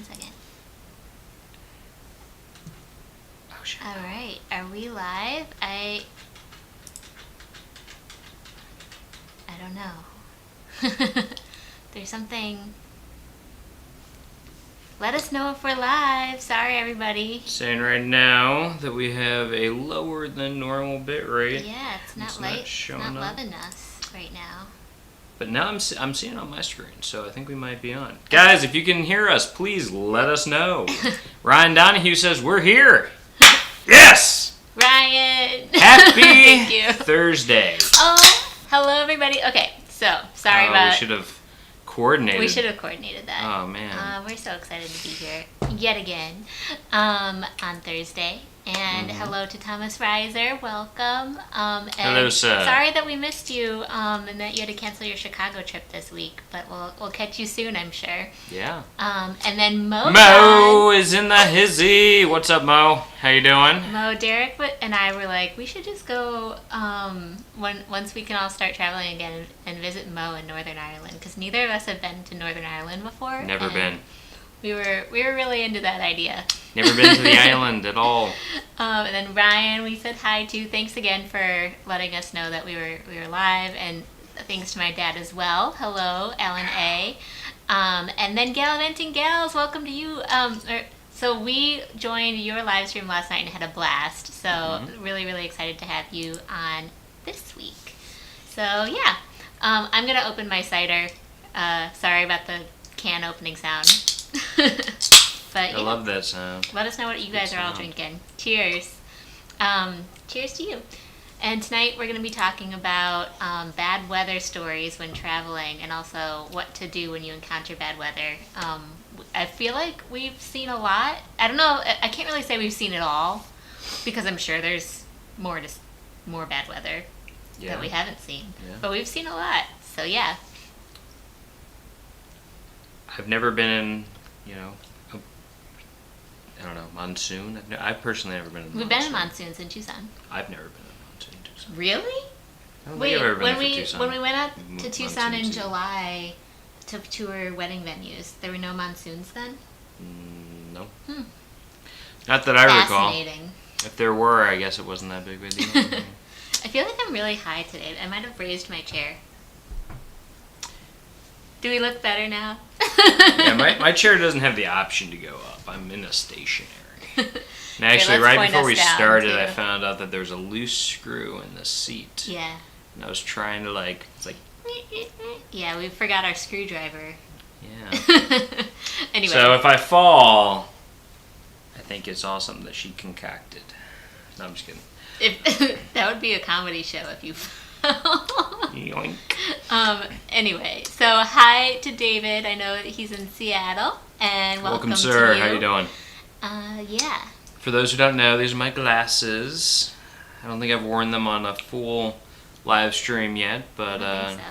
second. Oh, shit. All right, are we live? I don't know. There's something. Let us know if we're live. Sorry, everybody. Saying right now that we have a lower than normal bit rate. Yeah, it's not loving us right now. But now I'm seeing it on my screen, so I think we might be on. Guys, if you can hear us, please let us know. Ryan Donahue says we're here. Yes! Ryan! Happy Thank you. Thursday. Oh, hello, everybody. Okay, so sorry about. We should have coordinated. We should have coordinated that. Oh, man. We're so excited to be here yet again on Thursday. And hello to Thomas Reiser. Welcome. And hello, sir. Sorry that we missed you and that you had to cancel your Chicago trip this week, but we'll catch you soon, I'm sure. Yeah. And then Mo is in the hizzy. What's up, Mo? How you doing? Mo, Derek, and I were like, we should just go once we can all start traveling again and visit Mo in Northern Ireland, because neither of us have been to Northern Ireland before. Never been. We were really into that idea. Never been to the island at all. And then Ryan, we said hi to. Thanks again for letting us know that we were live, and thanks to my dad as well. Hello, Alan A. And then Gallivanting Gals, welcome to you. So we joined your live stream last night and had a blast. So really, really excited to have you on this week. So yeah, I'm gonna open my cider. Sorry about the can opening sound. But I love that sound. Let us know what you guys are all drinking. Cheers. Cheers to you. And tonight we're going to be talking about bad weather stories when traveling, and also what to do when you encounter bad weather. I feel like we've seen a lot. I don't know. I can't really say we've seen it all, because I'm sure there's more bad weather that we haven't seen. Yeah. But we've seen a lot. So yeah. I've never been in, I don't know, monsoon. I've personally never been in monsoon. We've been in monsoons in Tucson. I've never been in monsoon in Tucson. Really? I don't think I've ever been to Tucson. When we went out to Tucson in July to tour wedding venues, there were no monsoons then? No. Not that I recall. Fascinating. If there were, I guess it wasn't that big of a deal. I feel like I'm really high today. I might have raised my chair. Do we look better now? Yeah, my chair doesn't have the option to go up. I'm in a stationary. And actually, right before we started, I found out that there's a loose screw in the seat. Yeah. And I was trying to it's like... Yeah, we forgot our screwdriver. Yeah. Anyway. So if I fall, I think it's all something that she concocted. No, I'm just kidding. That would be a comedy show if you fell. Yoink. Anyway, so hi to David. I know that he's in Seattle, and welcome sir. to you. How you doing? Yeah. For those who don't know, these are my glasses. I don't think I've worn them on a full live stream yet, but I think so.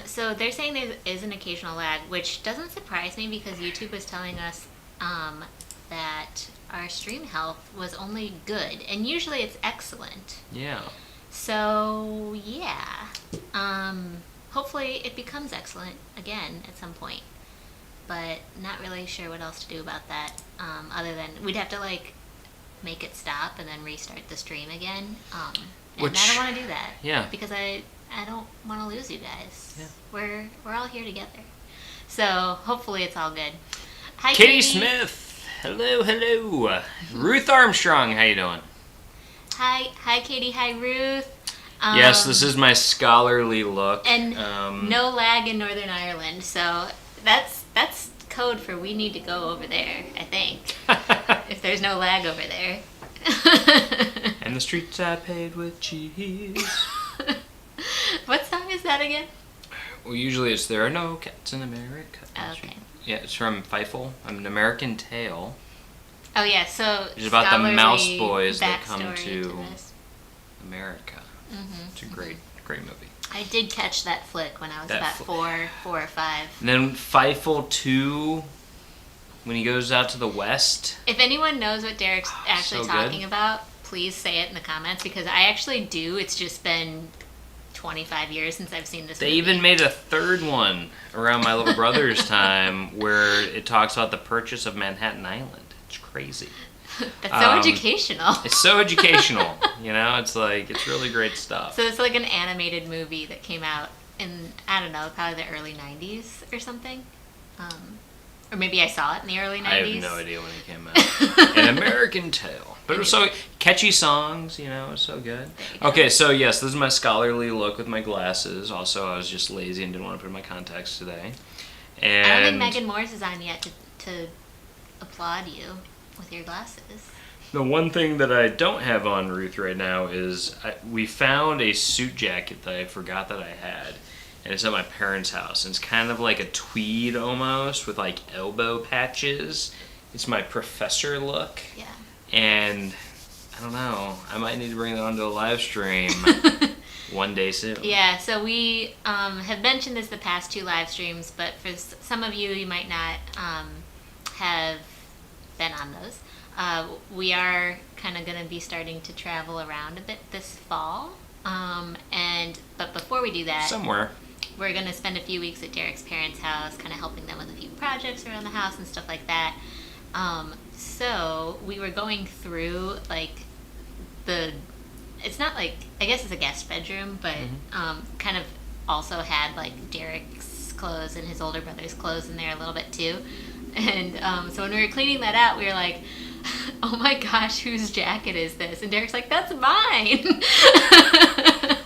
So they're saying there is an occasional lag, which doesn't surprise me because YouTube was telling us that our stream health was only good, and usually it's excellent. Yeah. So yeah, hopefully it becomes excellent again at some point, but not really sure what else to do about that, other than we'd have to make it stop and then restart the stream again, and I don't want to do that. Yeah. Because I don't want to lose you guys. Yeah. We're all here together, so hopefully it's all good. Hi, Katie Smith. Hello. Ruth Armstrong. How you doing? Hi, Katie. Hi, Ruth. Yes, this is my scholarly look. And no lag in Northern Ireland, so that's code for we need to go over there, I think. If there's no lag over there. And the streets I paved with cheese. What song is that again? Well, usually it's There Are No Cats in America. Oh, okay. Yeah, it's from Feifel. An American Tale. Oh, yeah, so it's about the mouse boys that come to to America. It's a great movie. I did catch that flick when I was about 4 or 5. And then Feifel 2, when he goes out to the west. If anyone knows what Derek's actually talking about, please say it in the comments, because I actually do. It's just been 25 years since I've seen this They movie. even made a third one around my little brother's time where it talks about the purchase of Manhattan Island. It's crazy. That's so educational. It's so educational. It's really great stuff. So it's like an animated movie that came out in, I don't know, probably the early 90s or something. Or maybe I saw it in the early 90s. I have no idea when it came out. An American Tale. But it was so catchy songs, it was so good. Okay, so yes, this is my scholarly look with my glasses. Also, I was just lazy and didn't want to put in my contacts today. And I don't think Megan Morse is on yet to applaud you with your glasses. The one thing that I don't have on Ruth right now is we found a suit jacket that I forgot that I had. And it's at my parents' house. And it's kind of like a tweed almost with like elbow patches. It's my professor look. Yeah. And I don't know. I might need to bring that onto a live stream one day soon. Yeah, so we have mentioned this the past 2 live streams, but for some of you might not have been on those. We are kind of going to be starting to travel around a bit this fall. But before we do that, Somewhere. we're going to spend a few weeks at Derek's parents' house, kind of helping them with a few projects around the house and stuff like that. So we were going through it's not like, I guess it's a guest bedroom, but kind of also had like Derek's clothes and his older brother's clothes in there a little bit too. And so when we were cleaning that out, we were like, oh my gosh, whose jacket is this? And Derek's like, that's mine.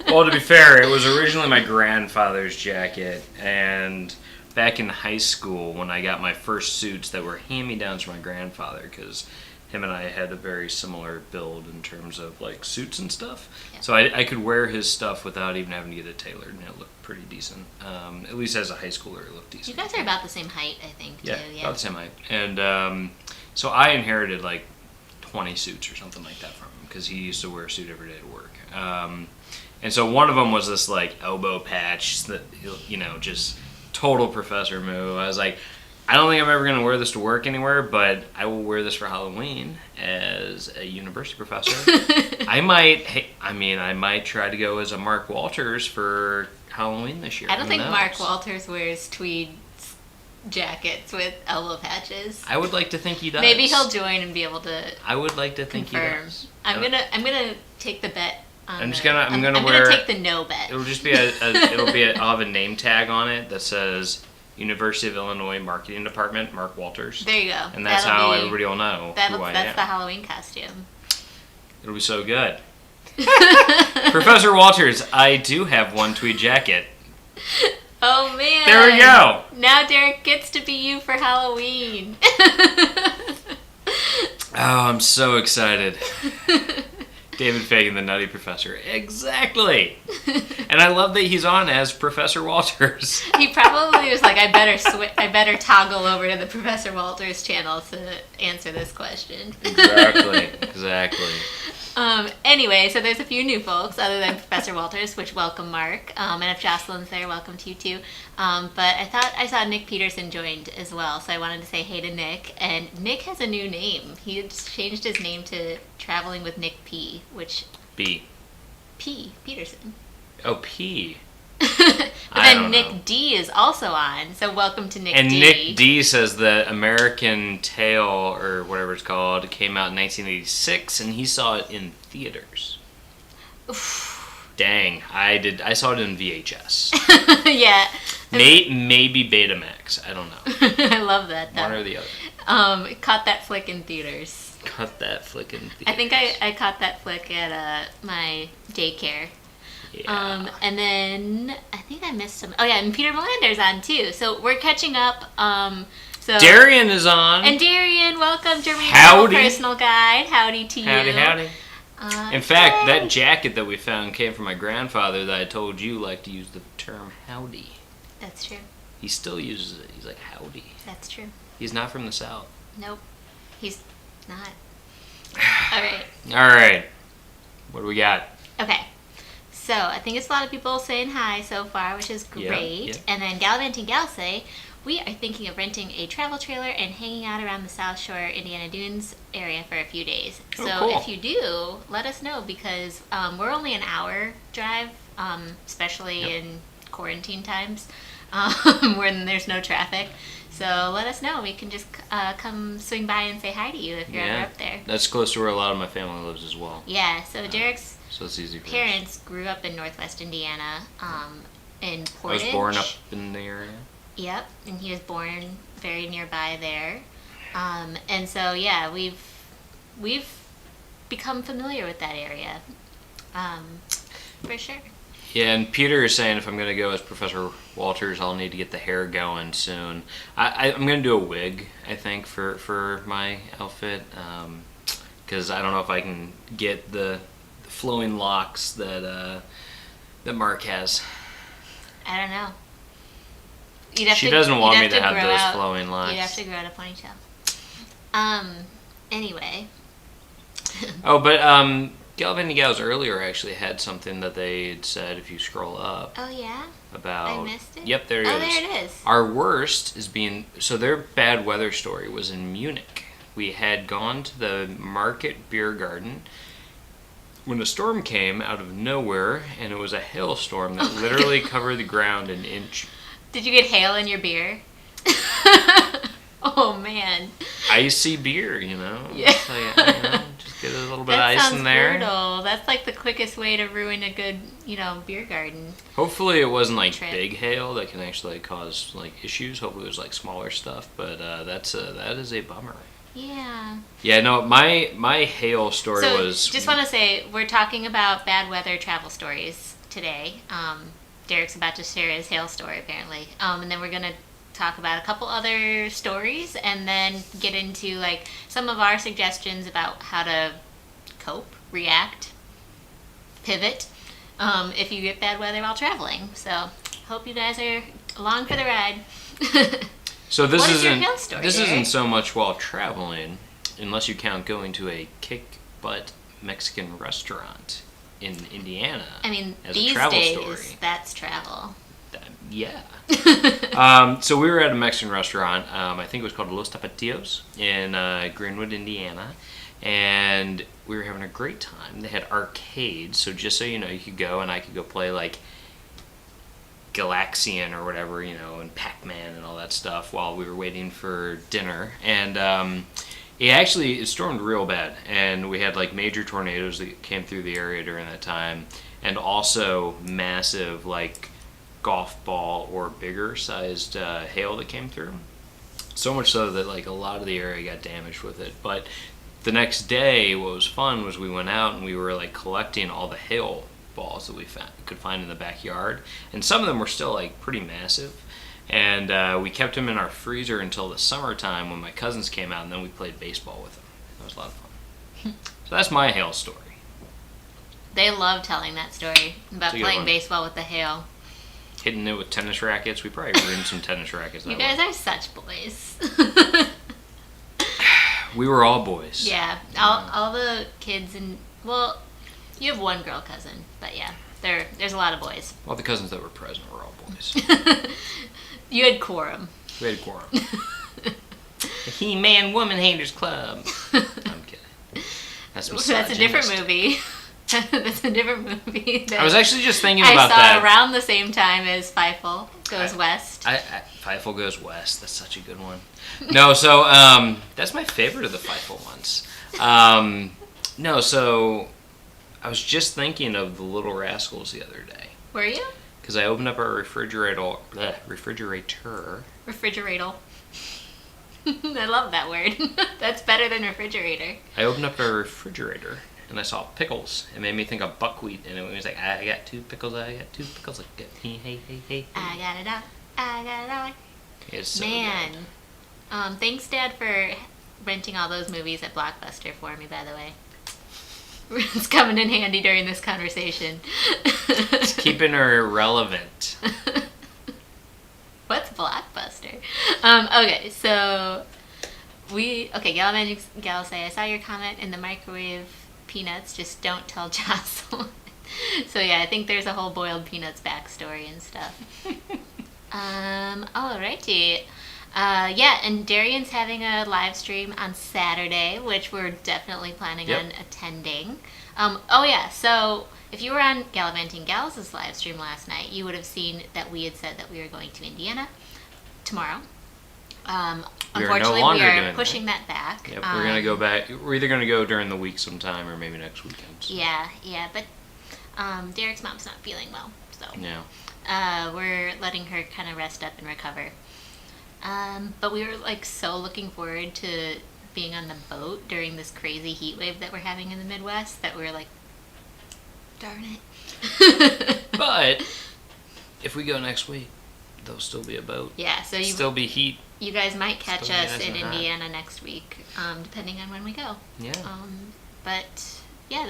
Well, to be fair, it was originally my grandfather's jacket, and back in high school when I got my first suits that were hand-me-downs from my grandfather, because him and I had a very similar build in terms of like suits and stuff. Yeah. So I could wear his stuff without even having to get it tailored, and it looked pretty decent. At least as a high schooler, it looked decent. You guys are about the same height, I think, too. Yeah, about the same height. And so I inherited like 20 suits or something like that from him, because he used to wear a suit every day to work. And so one of them was this like elbow patch that, just total professor move. I was like, I don't think I'm ever going to wear this to work anywhere, but I will wear this for Halloween as a university professor. I might try to go as a Mark Walters for Halloween this year. I don't think Mark Walters wears tweed jackets with elbow patches. I would like to think he does. Maybe he'll join and be able to. I would like to think confirm. He does. I'm gonna take the bet. I'm gonna take the no bet. It'll just be I'll have a name tag on it that says University of Illinois Marketing Department, Mark Walters. There you go. And that's how everybody will know who I am. That's the Halloween costume. It'll be so good. Professor Walters, I do have one tweed jacket. Oh man. There we go. Now Derek gets to be you for Halloween. Oh, I'm so excited. David Fagan, the Nutty Professor. Exactly. And I love that he's on as Professor Walters. He probably was like, I better toggle over to the Professor Walters channel to answer this question. Exactly. Anyway, so there's a few new folks other than Professor Walters, which welcome Mark. And if Jocelyn's there, welcome to you too. But I thought I saw Nick Peterson joined as well, so I wanted to say hey to Nick. And Nick has a new name. He just changed his name to Traveling with Nick P, which... B. P. Peterson. Oh, P. But then Nick D is also on, so welcome to Nick D. And Nick D says that American Tail, or whatever it's called, came out in 1986, and he saw it in theaters. Oof. Dang, I saw it in VHS. Yeah. Maybe Betamax, I don't know. I love that, though. One or the other. Caught that flick in theaters. Cut that flick in theaters. I think I caught that flick at my daycare. Yeah. And then I think I missed some. Oh yeah, and Peter Melander's on too. So we're catching up. So Darian is on. And Darian, welcome, Germany's personal guide. Howdy to you. Howdy. In fact, that jacket that we found came from my grandfather that I told you liked to use the term howdy. That's true. He still uses it. He's like, howdy. That's true. He's not from the South. Nope. He's not. All right. What do we got? Okay. So I think it's a lot of people saying hi so far, which is great. Yeah. And then Gallivanting Gal say, we are thinking of renting a travel trailer and hanging out around the South Shore, Indiana Dunes area for a few days. So cool. If you do, let us know, because we're only an hour drive especially Yep. in quarantine times when there's no traffic. So let us know. We can just come swing by and say hi to you if you're ever up there. That's close to where a lot of my family lives as well. Yeah, so Derek's So it's easy for us. parents grew up in Northwest Indiana, in Portage. I was born up in the area. Yep, and he was born very nearby there. And so yeah, we've become familiar with that area, for sure. Yeah, and Peter is saying if I'm going to go as Professor Walters, I'll need to get the hair going soon. I'm going to do a wig, I think, for my outfit, because I don't know if I can get the flowing locks that Mark has. I don't know. She doesn't want me to have grow those out- flowing locks. You'd have to grow out a ponytail. Anyway. Oh, but Galvin and Gals earlier actually had something that they had said, if you scroll up, Oh yeah? about... I missed it? Yep, there it is. Oh, there it is. Our worst is being... So their bad weather story was in Munich. We had gone to the Market Beer Garden when a storm came out of nowhere, and it was a hailstorm that literally covered the ground an inch. Did you get hail in your beer? Oh man. Icy beer, you know? Yeah. It's like, just get a little bit of That ice sounds in there. brutal. That's like the quickest way to ruin a good, beer garden. Hopefully it wasn't like Trip. big hail that can actually cause like issues. Hopefully it was like smaller stuff, but that is a bummer. Yeah. Yeah, no, my hail story So, was... just want to say, we're talking about bad weather travel stories today. Derek's about to share his hail story, apparently. And then we're going to talk about a couple other stories and then get into, like, some of our suggestions about how to cope, react, pivot, if you get bad weather while traveling. So, hope you guys are along for the ride. So this What is your isn't hail story, this Derek? isn't so much while traveling, unless you count going to a kick butt Mexican restaurant in Indiana. I mean, as these a travel days, story. that's travel. Yeah. So we were at a Mexican restaurant. I think it was called Los Tapatíos in Greenwood, Indiana, and we were having a great time. They had arcades, so just so you know, you could go and I could go play like Galaxian or whatever, and Pac-Man and all that stuff while we were waiting for dinner. And it stormed real bad, and we had like major tornadoes that came through the area during that time, and also massive like golf ball or bigger sized hail that came through. So much so that like a lot of the area got damaged with it. But the next day, what was fun was we went out and we were like collecting all the hail balls that we could find in the backyard, and some of them were still like pretty massive, and we kept them in our freezer until the summertime when my cousins came out, and then we played baseball with them. That was a lot of fun. So that's my hail story. They love telling that story about It's a good playing one. baseball with the hail. Hitting it with tennis rackets. We probably ruined some tennis rackets that You way. guys are such boys. We were all boys. Yeah, all the kids and you have one girl cousin, but yeah, there's a lot of boys. All the cousins that were present were all boys. You had quorum. We had a quorum. The He-Man Woman Haters Club. I'm kidding. That's That's a different movie. That's a different movie. I was actually just thinking I about saw that. around the same time as Feifel Goes West. Feifel Goes West. That's such a good one. No, so that's my favorite of the Feifel ones. No, so I was just thinking of the Little Rascals the other day Were you? because I opened up our refrigerator. Refrigerator. I love that word. That's better than refrigerator. I opened up our refrigerator and I saw pickles. It made me think of buckwheat, and it was like, I got two pickles. Like, hey. I got it all. I got it all. It's so Man. good. Thanks, Dad, for renting all those movies at Blockbuster for me, by the way. It's coming in handy during this conversation. It's keeping her relevant. What's Blockbuster? Okay, so Gal say, I saw your comment in the microwave peanuts, just don't tell Jocelyn. So yeah, I think there's a whole boiled peanuts backstory and stuff. Alrighty. Yeah, and Darian's having a live stream on Saturday, which we're definitely planning Yep. on attending. Oh yeah, so if you were on Gallivanting Gals' live stream last night, you would have seen that we had said that we were going to Indiana tomorrow. Unfortunately, longer we are doing pushing that back. Yep, we're gonna go back. We're either gonna go during the week sometime, or maybe next weekend. So. Yeah, but Derek's mom's not feeling well, so Yeah. we're letting her kind of rest up and recover. But we were like so looking forward to being on the boat during this crazy heat wave that we're having in the Midwest that we were like, darn it. But if we go next week, there'll still be a boat. Yeah, so still be heat. You guys might catch Still us nice in and hot. Indiana next week, depending on when we go. Yeah. But yeah,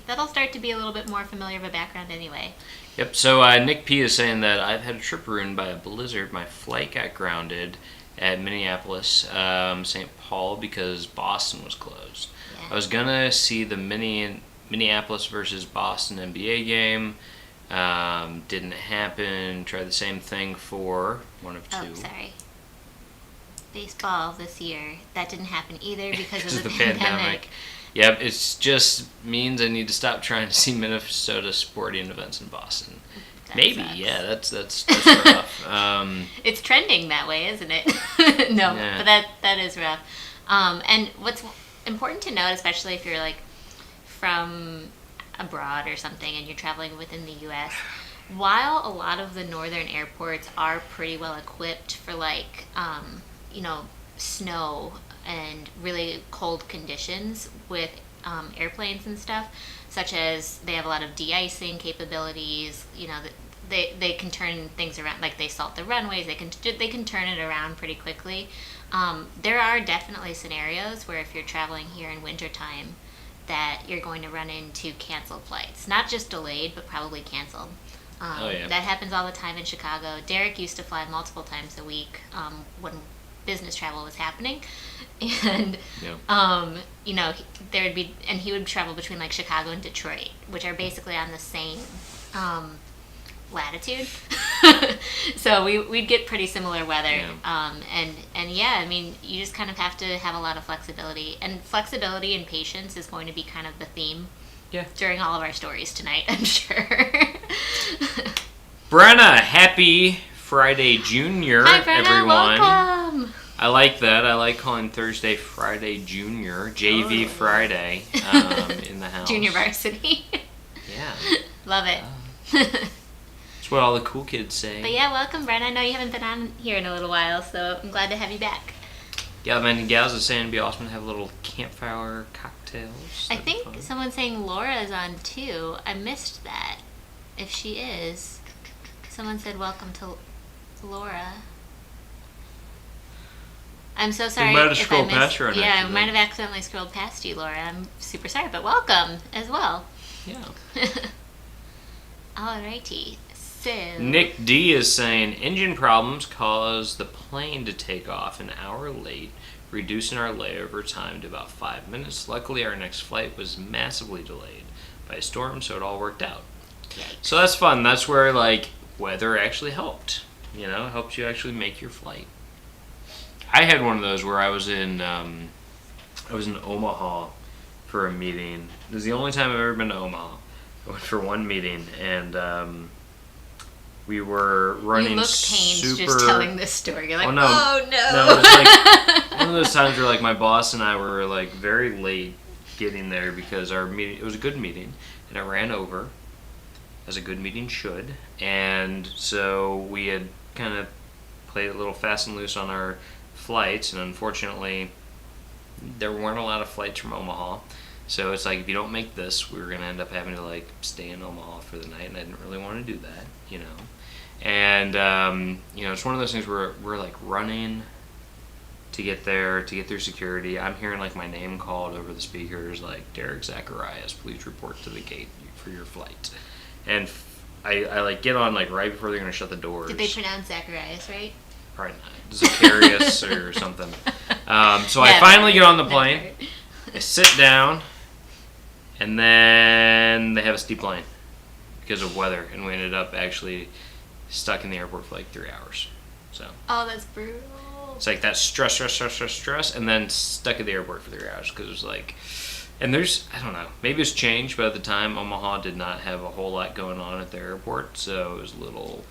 that'll start to be a little bit more familiar of a background anyway. Yep. So Nick P is saying that I've had a trip ruined by a blizzard. My flight got grounded at Minneapolis, St. Paul, because Boston was closed. Yeah. I was gonna see the Minneapolis versus Boston NBA game. Didn't happen. Tried the same thing for one of two. Oh, sorry. Baseball this year. That didn't happen either because of the pandemic. pandemic. Yep, it just means I need to stop trying to see Minnesota sporting events in Boston. That Maybe, sucks. yeah, that's rough. It's trending that way, isn't it? No, Yeah. but that is rough. And what's important to note, especially if you're like from abroad or something and you're traveling within the U.S., while a lot of the northern airports are pretty well equipped for like, snow and really cold conditions with airplanes and stuff, such as they have a lot of de-icing capabilities, they can turn things around, like they salt the runways, they can turn it around pretty quickly. There are definitely scenarios where if you're traveling here in wintertime that you're going to run into canceled flights, not just delayed, but probably canceled. That happens all the time in Chicago. Derek used to fly multiple times a week when business travel was happening, and there would be, and he would travel between like Chicago and Detroit, which are basically on the same latitude. So we'd get pretty similar weather. I mean, you just kind of have to have a lot of flexibility, and flexibility and patience is going to be kind of the theme during all of our stories tonight, I'm sure. Brenna, happy Friday Junior, Hi, Brenna, everyone. welcome. I like that. I like calling Thursday Friday Junior, JV Friday, in the house. Junior varsity. Yeah. Love it. That's what all the cool kids say. But yeah, welcome, Brenna. I know you haven't been on here in a little while, so I'm glad to have you back. Gallivanting Gals is saying it'd be awesome to have little campfire cocktails. I That'd be think fun. someone's saying Laura's on too. I missed that. If she is, someone said welcome to Laura. I'm so sorry. might have if I scrolled missed- past her on Yeah, I accident. might have accidentally scrolled past you, Laura. I'm super sorry, but welcome as well. Yeah. Alrighty. So Nick D is saying engine problems caused the plane to take off an hour late, reducing our layover time to about 5 minutes. Luckily, our next flight was massively delayed by a storm, so it all worked out. Yikes. So that's fun. That's where like weather actually helped. It helped you actually make your flight. I had one of those where I was in Omaha for a meeting. It was the only time I've ever been to Omaha. I went for one meeting, and we were running You look pained super. just telling this story. You're like, Oh, no. oh no. No, it was like one of those times where like my boss and I were like very late getting there because our meeting, it was a good meeting, and it ran over, as a good meeting should, and so we had kind of played a little fast and loose on our flights, and unfortunately there weren't a lot of flights from Omaha, so it's like if you don't make this, we were going to end up having to like stay in Omaha for the night, and I didn't really want to do that, and it's one of those things where we're like running to get there, to get through security. I'm hearing like my name called over the speakers, like Derek Zacarias, please report to the gate for your flight. And I like get on like right before they're gonna shut the doors. Did they pronounce Zacarias right? Probably not. Zacarias or something. So I Never. finally get on the Never. plane. I sit down, and then they have us deplane because of weather, and we ended up actually stuck in the airport for like 3 hours. So Oh, that's brutal. it's like that stress, and then stuck at the airport for 3 hours because it was like And there's, I don't know, maybe it's changed, but at the time, Omaha did not have a whole lot going on at the airport, so it was a little...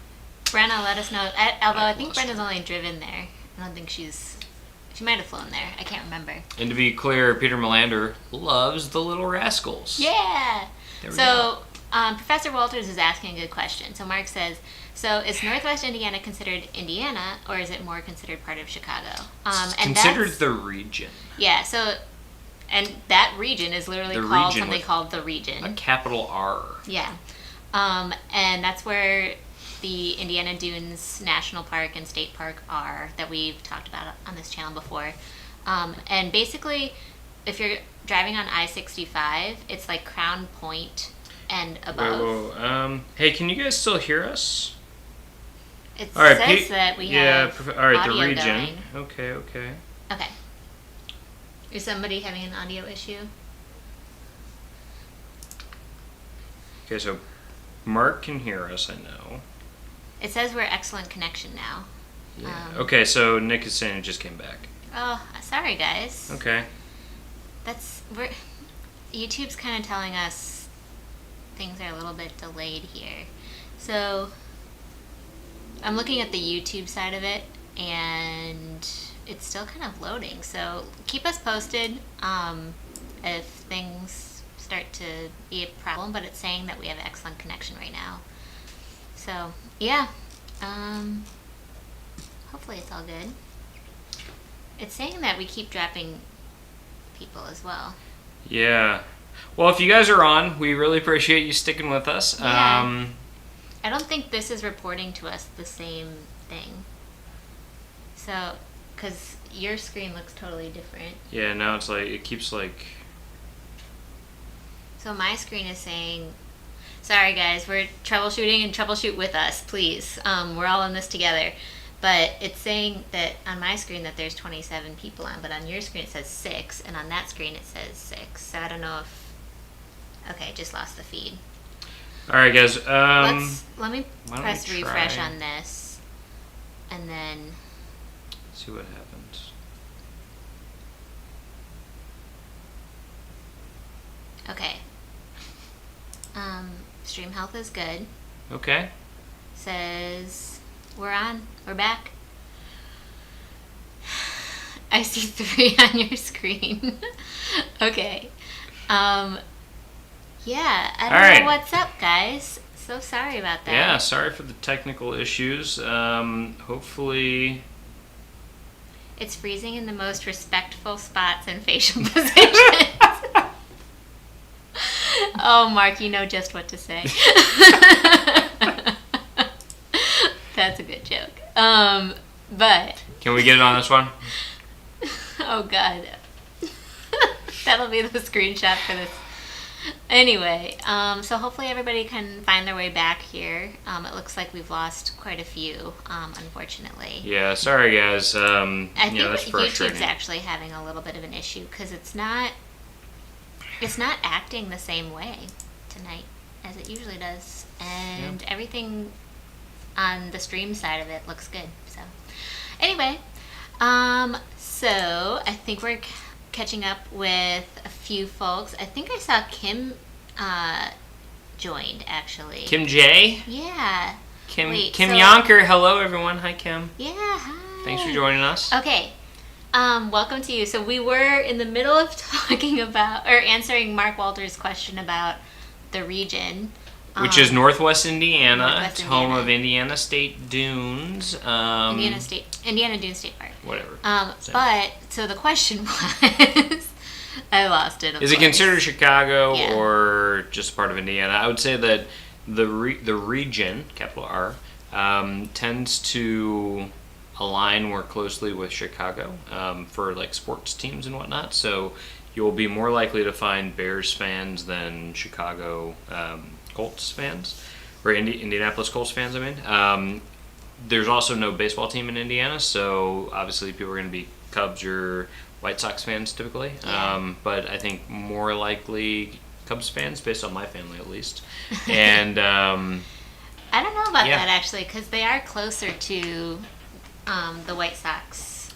Brenna, let us know. Although I think Brenna's only driven there. I don't think she might have flown there. I can't remember. And to be clear, Peter Melander loves the Little Rascals. Yeah! There we So, Professor Walters is asking a good question. So Mark says, so is Northwest Indiana considered Indiana, or is it more considered part of Chicago? It's And considered the region. Yeah, so... And that region is literally The called region something with called the region. A capital R. Yeah. And that's where the Indiana Dunes National Park and State Park are, that we've talked about on this channel before. And basically, if you're driving on I-65, it's like Crown Point and above. Whoa. Hey, can you guys still hear us? It All right, says that we have all right, audio the region. going. Okay. Okay. Is somebody having an audio issue? Okay, so Mark can hear us, I know. It says we're excellent connection now. Yeah. Okay, so Nick is saying it just came back. Oh, sorry guys. Okay. YouTube's kind of telling us things are a little bit delayed here. So I'm looking at the YouTube side of it, and it's still kind of loading. So keep us posted if things start to be a problem, but it's saying that we have excellent connection right now. So yeah, hopefully it's all good. It's saying that we keep dropping people as well. Yeah. Well, if you guys are on, we really appreciate you sticking with us. Yeah. I don't think this is reporting to us the same thing. So, because your screen looks totally different. Yeah, now it's like, it keeps like... So my screen is saying, sorry guys, we're troubleshooting, and troubleshoot with us, please. We're all in this together. But it's saying that on my screen that there's 27 people on, but on your screen it says 6, and on that screen it says 6. So I don't know if... Okay, just lost the feed. All right, guys. Let me press refresh try? on this, and then... See what happens. Okay. Stream health is good. Okay. Says we're on. We're back. I see 3 on your screen. Okay. Yeah, I don't know what's up, guys. So sorry about that. Yeah, sorry for the technical issues. Hopefully... It's freezing in the most respectful spots and facial positions. Oh, Mark, you know just what to say. That's a good joke. But... Can we get it on this one? Oh, God. That'll be the screenshot for this. Anyway, so hopefully everybody can find their way back here. It looks like we've lost quite a few, unfortunately. Yeah, sorry guys. I think that's frustrating. YouTube's actually having a little bit of an issue because it's not acting the same way tonight as it usually does, and everything on the stream side of it looks good. So anyway, so I think we're catching up with a few folks. I think I saw Kim joined, actually. Kim J? Yeah. Kim Yonker. Hello, everyone. Hi, Kim. Yeah, hi. Thanks for joining us. Okay. Welcome to you. So we were in the middle of talking about, or answering Mark Walter's question about the region. Which is Northwest Indiana. Northwest it's Indiana. home of Indiana State Dunes. Indiana Dunes State Park. Whatever. But, so the question was, I lost it. Is it considered Chicago Yeah. or just part of Indiana? I would say that the region, capital R, tends to align more closely with Chicago for like sports teams and whatnot. So you'll be more likely to find Bears fans than Chicago Colts fans, or Indianapolis Colts fans, I mean. There's also no baseball team in Indiana, so obviously people are going to be Cubs or White Sox fans typically. Yeah. But I think more likely Cubs fans, based on my family at least. And I don't know about that, actually, because they are closer to the White Sox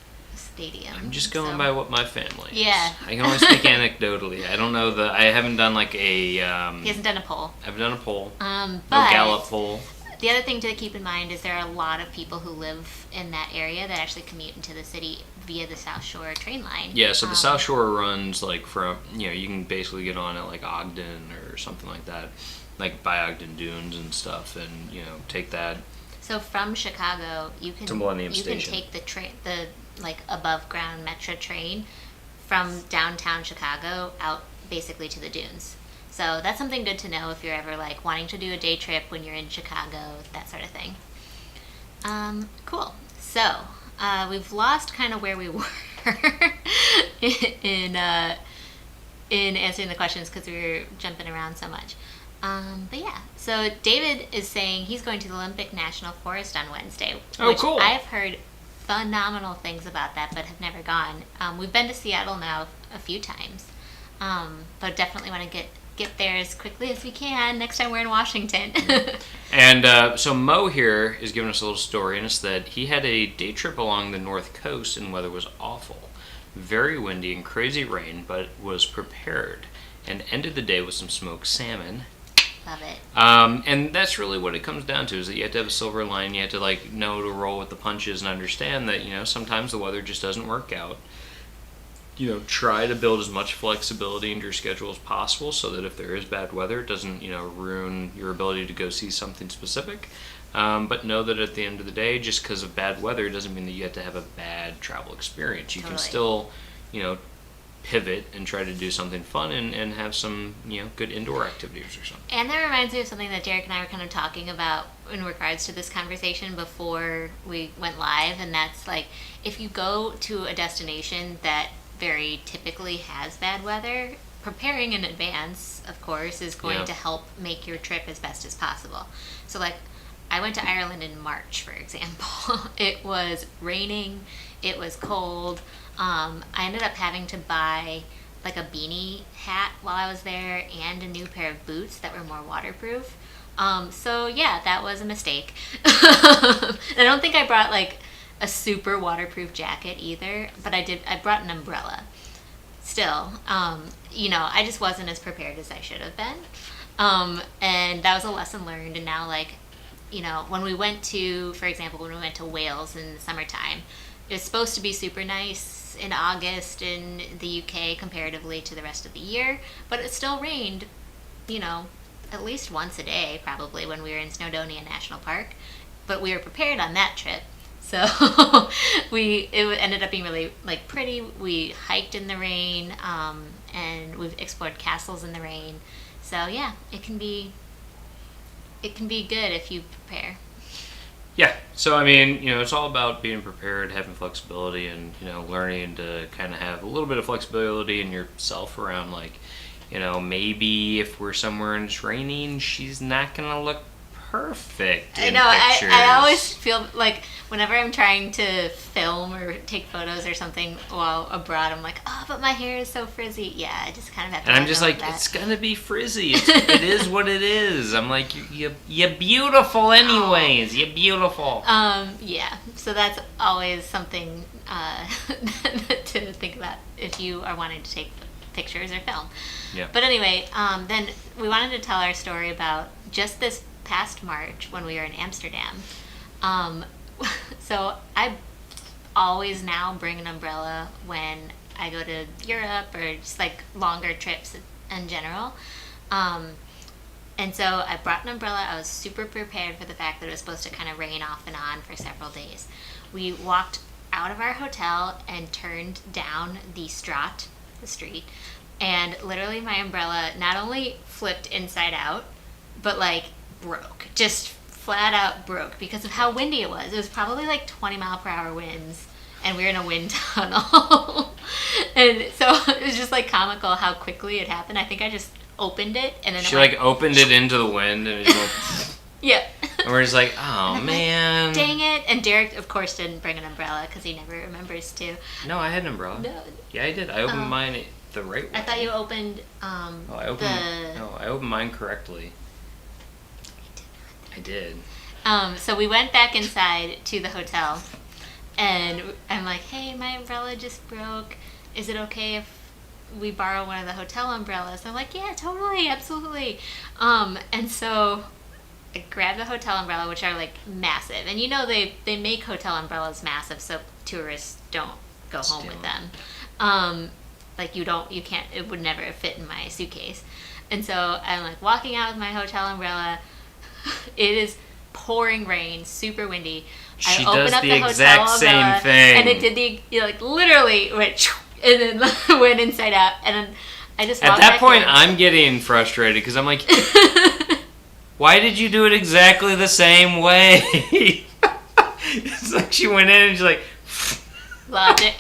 stadium. I'm just going by what my family is. Yeah. I can only speak anecdotally. I don't know I haven't done like a... he hasn't done a poll. I've done a poll. But no Gallup poll. The other thing to keep in mind is there are a lot of people who live in that area that actually commute into the city via the South Shore train line. Yeah, so the South Shore runs like from, you can basically get on at like Ogden or something like that, like by Ogden Dunes and stuff, and take that. So from Chicago, you can take the train, the like above ground metro train from downtown Chicago out basically to the dunes. So that's something good to know if you're ever like wanting to do a day trip when you're in Chicago, that sort of thing. Cool. So we've lost kind of where we were in answering the questions because we were jumping around so much. But yeah, so David is saying he's going to the Olympic National Forest on Wednesday. Oh, cool. I've heard phenomenal things about that, but have never gone. We've been to Seattle now a few times, but definitely want to get there as quickly as we can next time we're in Washington. And so Mo here is giving us a little story, and it's that he had a day trip along the North Coast and weather was awful. Very windy and crazy rain, but was prepared and ended the day with some smoked salmon. Love it. And that's really what it comes down to, is that you have to have a silver line. You have to know to roll with the punches and understand that sometimes the weather just doesn't work out. Try to build as much flexibility into your schedule as possible so that if there is bad weather, it doesn't ruin your ability to go see something specific. But know that at the end of the day, just because of bad weather doesn't mean that you have to have a bad travel experience. You can still pivot and try to do something fun and have some good indoor activities or something. And that reminds me of something that Derek and I were kind of talking about in regards to this conversation before we went live, and that's like, if you go to a destination that very typically has bad weather, preparing in advance, of course, is going to help make your trip as best as possible. So like, I went to Ireland in March, for example. It was raining, it was cold. I ended up having to buy like a beanie hat while I was there and a new pair of boots that were more waterproof. So yeah, that was a mistake. I don't think I brought like a super waterproof jacket either, but I brought an umbrella. Still, I just wasn't as prepared as I should have been. And that was a lesson learned. And now, when we went to, for example, when we went to Wales in the summertime, it was supposed to be super nice in August in the UK comparatively to the rest of the year, but it still rained, at least once a day probably when we were in Snowdonia National Park. But we were prepared on that trip. So it ended up being really pretty. We hiked in the rain, and we've explored castles in the rain. So yeah, it can be good if you prepare. Yeah. So I mean, it's all about being prepared, having flexibility, and learning to kind of have a little bit of flexibility in yourself around maybe if we're somewhere and it's raining, she's not gonna look perfect. I know. I always feel like whenever I'm trying to film or take photos or something while abroad, I'm like, oh, but my hair is so frizzy. Yeah, I just kind of have to. And I'm just like, it's gonna be frizzy. It is what it is. I'm like, you're beautiful anyways. You're beautiful. Yeah. So that's always something to think about if you are wanting to take pictures or film. Yeah. But anyway, then we wanted to tell our story about just this past March when we were in Amsterdam. So I always now bring an umbrella when I go to Europe or just longer trips in general. And so I brought an umbrella. I was super prepared for the fact that it was supposed to kind of rain off and on for several days. We walked out of our hotel and turned down the Straat, the street, and literally my umbrella not only flipped inside out, but broke. Just flat out broke because of how windy it was. It was probably 20-mile-per-hour winds, and we were in a wind tunnel. And so it was just comical how quickly it happened. I think I just opened it, and then she opened it into the wind, and it just went. Yeah. And we're just oh man, dang it. And Derek, of course, didn't bring an umbrella because he never remembers to. No, I had an umbrella. No. Yeah, I did. I opened mine the right way. I thought you opened I opened mine correctly. I did. So we went back inside to the hotel, And I'm like, hey, my umbrella just broke. Is it okay if we borrow one of the hotel umbrellas? And I'm like, yeah, totally, absolutely. And so I grabbed the hotel umbrella, which are like massive. And they make hotel umbrellas massive so tourists don't go home with them. Like you can't, it would never fit in my suitcase. And so I'm like walking out with my hotel umbrella. It is pouring rain, super windy. She I open does up the the hotel exact umbrella, same thing. and it did literally went and then went inside out. And then I just walked At that back point, in. I'm getting frustrated because I'm like, why did you do it exactly the same way? It's like she went in and she's like, Logic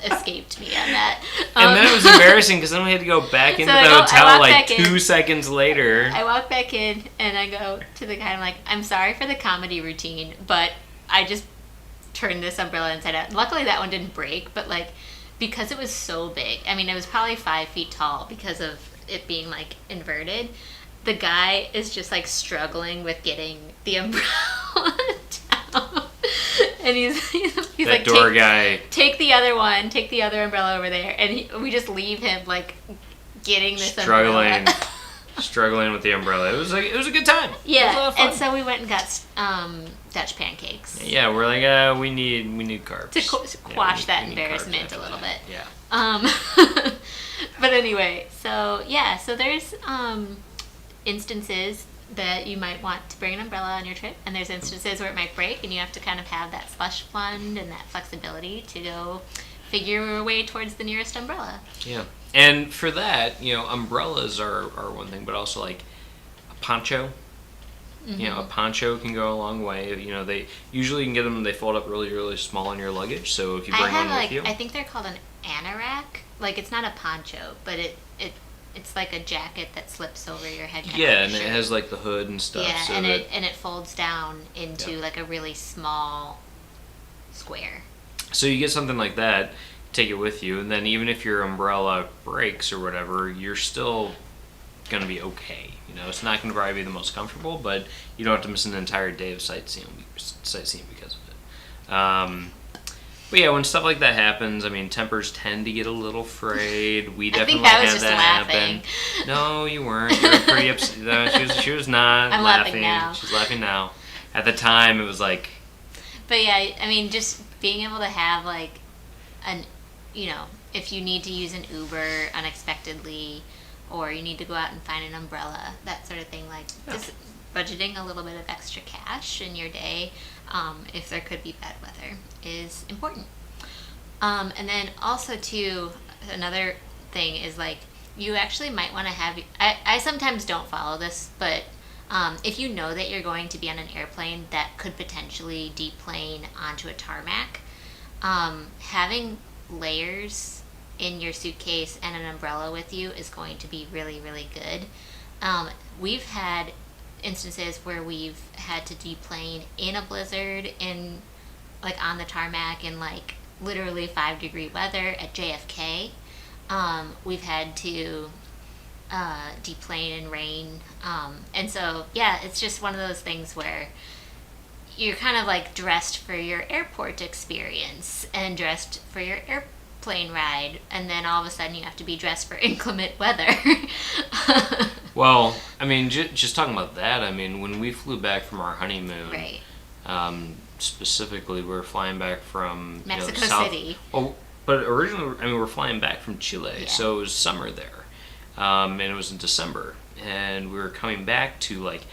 escaped me on that. and then it was embarrassing because then we had to go back into the hotel like 2 seconds later. I walk back in and I go to the guy. I'm like, I'm sorry for the comedy routine, but I just turned this umbrella inside out. Luckily, that one didn't break, but like because it was so big. I mean, it was probably 5 feet tall because of it being like inverted. The guy is just like struggling with getting the umbrella down. And he's That like, door guy. take the other one, take the other umbrella over there. And we just leave him like getting this umbrella. Struggling with the umbrella. It was a good time. Yeah, it was a lot of fun. and so we went and got Dutch pancakes. Yeah, we're like, we need carbs To quash that we need embarrassment carbs a little after bit. that. Yeah. But anyway, so there's instances that you might want to bring an umbrella on your trip, and there's instances where it might break, and you have to kind of have that slush fund and that flexibility to go figure your way towards the nearest umbrella. Yeah. And for that, umbrellas are one thing, but also like a poncho. Mm-hmm. A poncho can go a long way. They usually can get them. They fold up really, really small in your luggage. So if you bring one with you, I think they're called an anorak. Like it's not a poncho, but it's like a jacket that slips over your head. Yeah, and it has like the hood and stuff. Yeah, so and it folds down into like a really small square. So you get something like that, take it with you, and then even if your umbrella breaks or whatever, you're still gonna be okay. It's not gonna probably be the most comfortable, but you don't have to miss an entire day of sightseeing because of it. But yeah, when stuff like that happens, I mean, tempers tend to get a little frayed. We definitely I think I was had just that laughing. happen. No, you weren't. You were pretty upset. She was not I'm laughing now. She's laughing now. At the time, it was like. But yeah, I mean, just being able to have like if you need to use an Uber unexpectedly, or you need to go out and find an umbrella, that sort of thing, like just budgeting a little bit of extra cash in your day, if there could be bad weather, is important. And then also too, another thing is like you actually might want to have. I sometimes don't follow this, but if you know that you're going to be on an airplane that could potentially deplane onto a tarmac, having layers in your suitcase and an umbrella with you is going to be really, really good. We've had instances where we've had to deplane in a blizzard on the tarmac in like literally 5-degree weather at JFK. We've had to deplane in rain. And so, yeah, it's just one of those things where you're kind of like dressed for your airport experience and dressed for your airplane ride, and then all of a sudden you have to be dressed for inclement weather. Well, I mean, just talking about that, I mean, when we flew back from our honeymoon, Right. Specifically, we were flying back from Mexico City. Oh, but originally, I mean, we were flying back from Chile, Yeah. so it was summer there, and it was in December, and we were coming back to like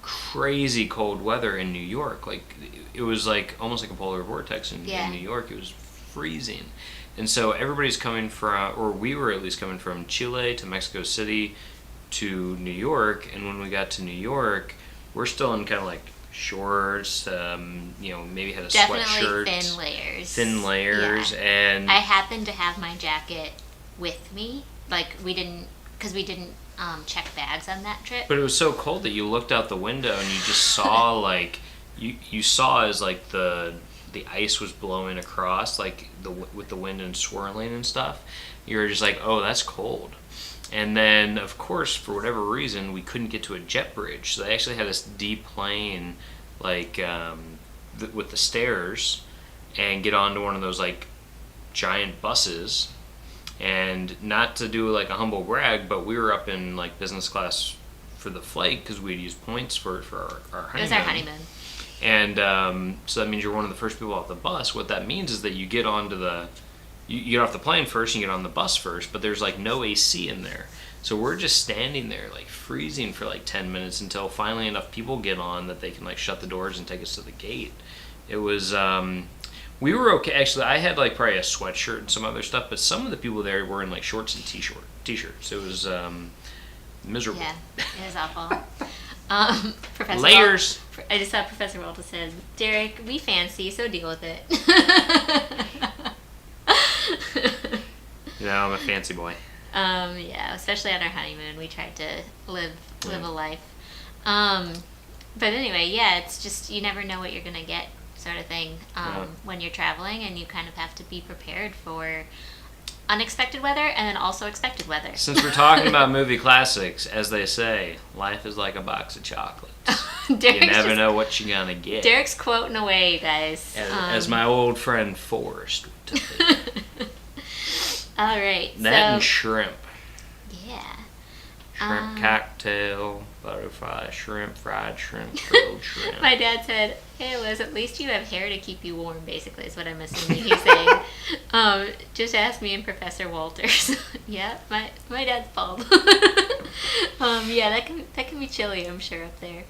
crazy cold weather in New York. Like it was like almost like a polar vortex in New York. It was freezing, and so everybody's coming from, or we were at least coming from Chile to Mexico City to New York, and when we got to New York, we're still in kind of like shorts, maybe had a sweatshirt. Definitely Thin layers, yeah. and I happened to have my jacket with me. Like we didn't check bags on that trip. But it was so cold that you looked out the window and you just saw like you saw as like the ice was blowing across like with the wind and swirling and stuff. You were just like, oh, that's cold. And then of course for whatever reason we couldn't get to a jet bridge, so they actually had us deplane like with the stairs, and get onto one of those like giant buses. And not to do like a humble brag, but we were up in like business class for the flight because we'd used points for our honeymoon. It was our honeymoon. And so that means you're one of the first people off the bus. What that means is that you get onto you get off the plane first and you get on the bus first, but there's like no AC in there. So we're just standing there like freezing for like 10 minutes until finally enough people get on that they can like shut the doors and take us to the gate. It was, we were okay. Actually, I had like probably a sweatshirt and some other stuff, but some of the people there were in like shorts and t-shirts. It was miserable. Yeah, it was awful. Professor Layers. I just saw Professor Walter said, Derek, we fancy, so deal with it. I'm a fancy boy. Yeah, especially on our honeymoon, we tried to live a life. But anyway, yeah, it's just you never know what you're gonna get, sort of thing, when you're traveling, and you kind of have to be prepared for unexpected weather and then also expected weather. Since we're talking about movie classics, as they say, life is like a box of chocolates. You never know what you're gonna get. Derek's quoting away, you guys. As my old friend Forrest would tell you. All right. That and shrimp. Yeah. Shrimp cocktail, butterfly shrimp, fried shrimp, grilled shrimp. My dad said, "Hey Liz, at least you have hair to keep you warm." Basically, is what I'm assuming he's saying. Just ask me and Professor Walters. Yeah, my dad's bald. Yeah, that can be chilly, I'm sure, up there.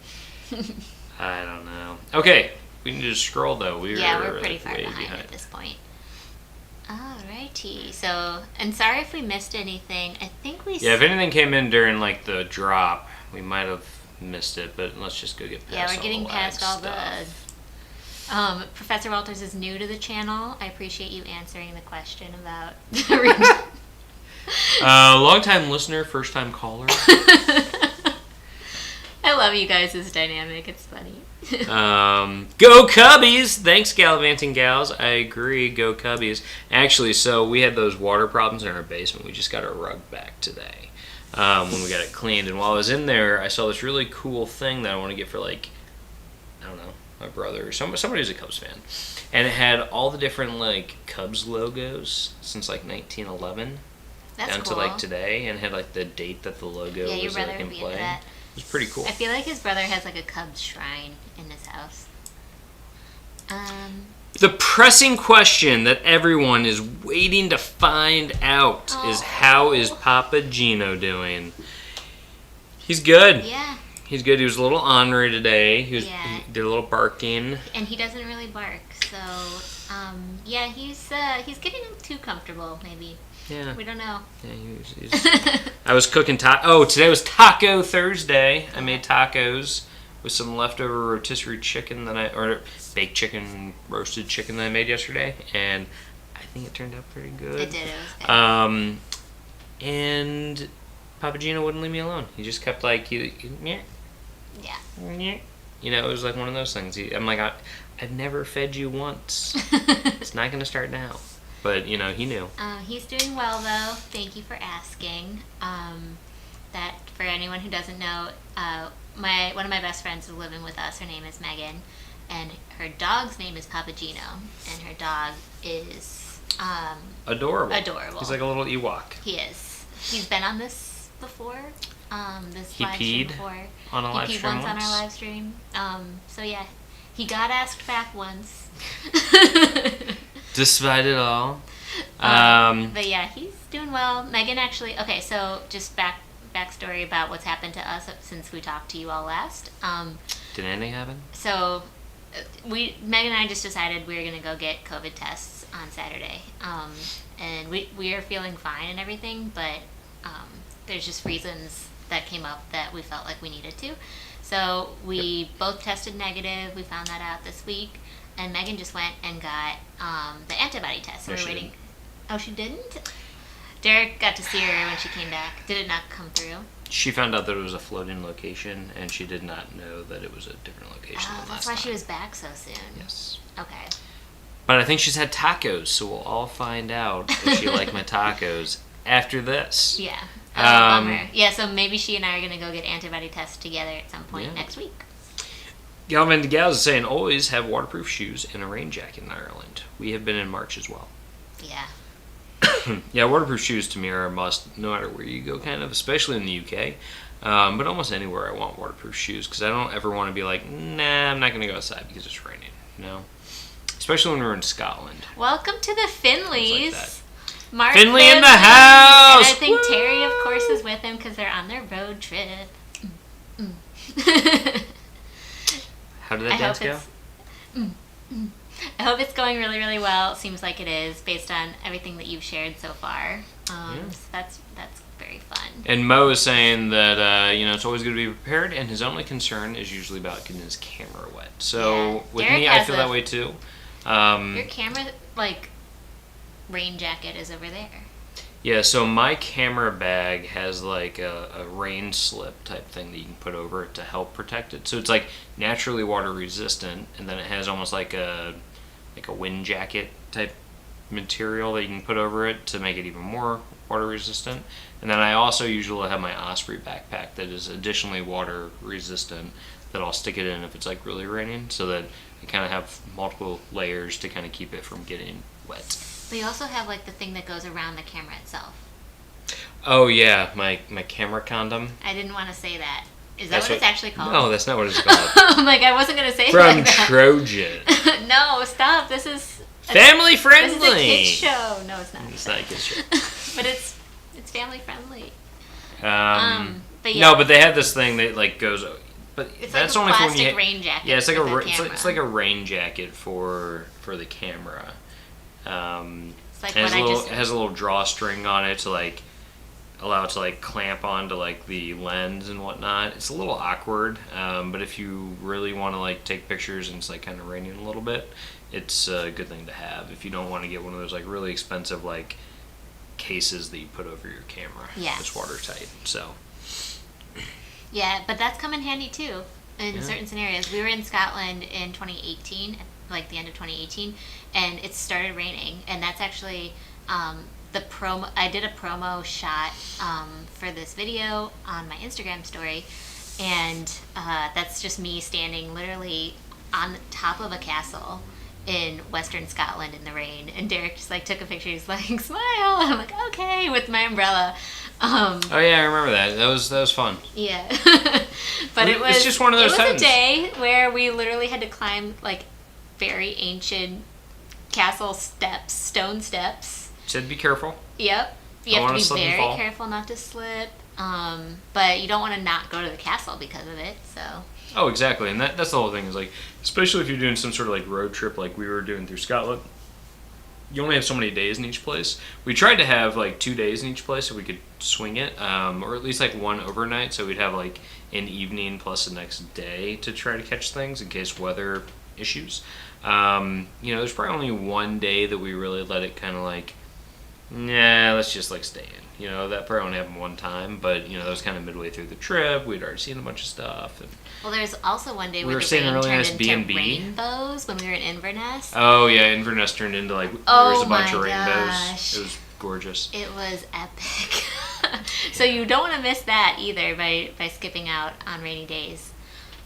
I don't know. Okay, we need to scroll though. We're pretty far behind at this point. Alrighty. So, and sorry if we missed anything. I think we. Yeah, if anything came in during like the drop, we might have missed it. But let's just go get past. Yeah, we're getting past all the. Professor Walters is new to the channel. I appreciate you answering the question about. Long-time listener, first-time caller. I love you guys. It's dynamic. It's funny. Go Cubbies! Thanks, Gallivanting Gals. I agree. Go Cubbies. Actually, so we had those water problems in our basement. We just got our rug back today when we got it cleaned. And while I was in there, I saw this really cool thing that I want to get for, like, I don't know, my brother or somebody who's a Cubs fan. And it had all the different, like, Cubs logos since, like, 1911. That's down cool. to, like, today. And had, like, the date that the logo was, like, in play. That. It was pretty cool. I feel like his brother has like a Cubs shrine in his house. The pressing question that everyone is waiting to find out is how is Papageno doing? He's good. Yeah. He's good. He was a little ornery today. He did a little barking. And he doesn't really bark, so yeah, he's getting too comfortable, maybe. Yeah. We don't know. Yeah, I was cooking today was Taco Thursday. I made tacos with some leftover rotisserie chicken or baked chicken, roasted chicken that I made yesterday, and I think it turned out pretty good. It did. It was good. And Papageno wouldn't leave me alone. He just kept like, yeah. You know, it was like one of those things. I'm like, I've never fed you once. It's not going to start now. But, you know, he knew. He's doing well, though. Thank you for asking. That for anyone who doesn't know, one of my best friends is living with us. Her name is Megan, and her dog's name is Papageno, and her dog is adorable. Adorable. He's like a little Ewok. He is. He's been on this before. He live stream before. On a live stream. He peed once on our live stream. So yeah, he got asked back once. Despite it all. But yeah, he's doing well. Megan actually. Okay, so just backstory about what's happened to us since we talked to you all last. Did anything happen? So Megan and I just decided we were gonna go get COVID tests on Saturday. And we are feeling fine and everything, but there's just reasons that came up that we felt like we needed to. So we both tested negative. We found that out this week. And Megan just went and got the antibody test. So we're waiting. Didn't. Oh, she didn't? Derek got to see her when she came back. Did it not come through? She found out that it was a floating location, and she did not know that it was a different location than last time. That's why she was back so soon. Yes. Okay. But I think she's had tacos, so we'll all find out if she liked my tacos after this. Yeah. Bummer. Yeah, so maybe she and I are going to go get antibody tests together at some point next week. Galvin Gals is saying, always have waterproof shoes and a rain jacket in Ireland. We have been in March as well. Yeah. Yeah, waterproof shoes to me are a must, no matter where you go, kind of, especially in the UK. But almost anywhere I want waterproof shoes, because I don't ever want to be like, nah, I'm not going to go outside because it's raining, you know? Especially when we're in Scotland. Welcome to the Finleys. Like Mark Finley in the house! And I think Woo! Terry, of course, is with him because they're on their road trip. How did that dance go? I hope it's going really, really well. It seems like it is, based on everything that you've shared so far. So that's very fun. And Mo is saying that it's always good to be prepared, and his only concern is usually about getting his camera wet. So with Derek me, I feel that way too. Your camera, rain jacket is over there. Yeah, so my camera bag has like a rain slip type thing that you can put over it to help protect it. So it's like naturally water resistant, and then it has almost like a wind jacket type material that you can put over it to make it even more water resistant. And then I also usually have my Osprey backpack that is additionally water resistant that I'll stick it in if it's like really raining, so that I kind of have multiple layers to kind of keep it from getting wet. But you also have the thing that goes around the camera itself. Oh yeah, my camera condom. I didn't want to say that. Is that what it's actually called? No, that's not what it's called. I'm like, I wasn't going to say it From like that. Trojan. No, stop. This is Family friendly. This is a kid's show. No, it's not. It's not a kid's show. But it's family friendly. But yeah. No, but they have this thing that goes. But it's that's like a only for when plastic you. Rain jacket. Yeah, it's like it's like a rain jacket for the camera. It's like it has a little drawstring on it to allow it to clamp onto the lens and whatnot. It's a little awkward, but if you really want to take pictures and it's kind of raining a little bit, it's a good thing to have. If you don't want to get one of those really expensive cases that you put over your camera, it's watertight. So yeah, but that's come in handy too in certain scenarios. We were in Scotland in 2018, the end of 2018, and it started raining, and that's actually the promo. I did a promo shot for this video on my Instagram story, and that's just me standing literally on the top of a castle in Western Scotland in the rain, and Derek just took a picture. He's like, smile, and I'm like, okay, with my umbrella. Oh yeah, I remember that. That was fun. Yeah, but it's just one of those times. It was a day where we literally had to climb very ancient castle steps, stone steps. Said be careful. Yep, you have to be very careful not to slip. But you don't want to not go to the castle because of it. So. Oh, exactly, and that's the whole thing. Is especially if you're doing some sort of road trip like we were doing through Scotland. You only have so many days in each place. We tried to have 2 days in each place so we could swing it, or at least one overnight, so we'd have an evening plus the next day to try to catch things in case weather issues. There's probably only one day that we really let it kind of nah, let's just stay in. That probably only happened one time, but that was kind of midway through the trip. We'd already seen a bunch of stuff. And well, there's also one day we where were the rain really turned nice into B&B. rainbows when we were in Inverness. Oh yeah, Inverness turned into there was a bunch of rainbows. Gosh. It was gorgeous. It was epic. So you don't want to miss that either by skipping out on rainy days.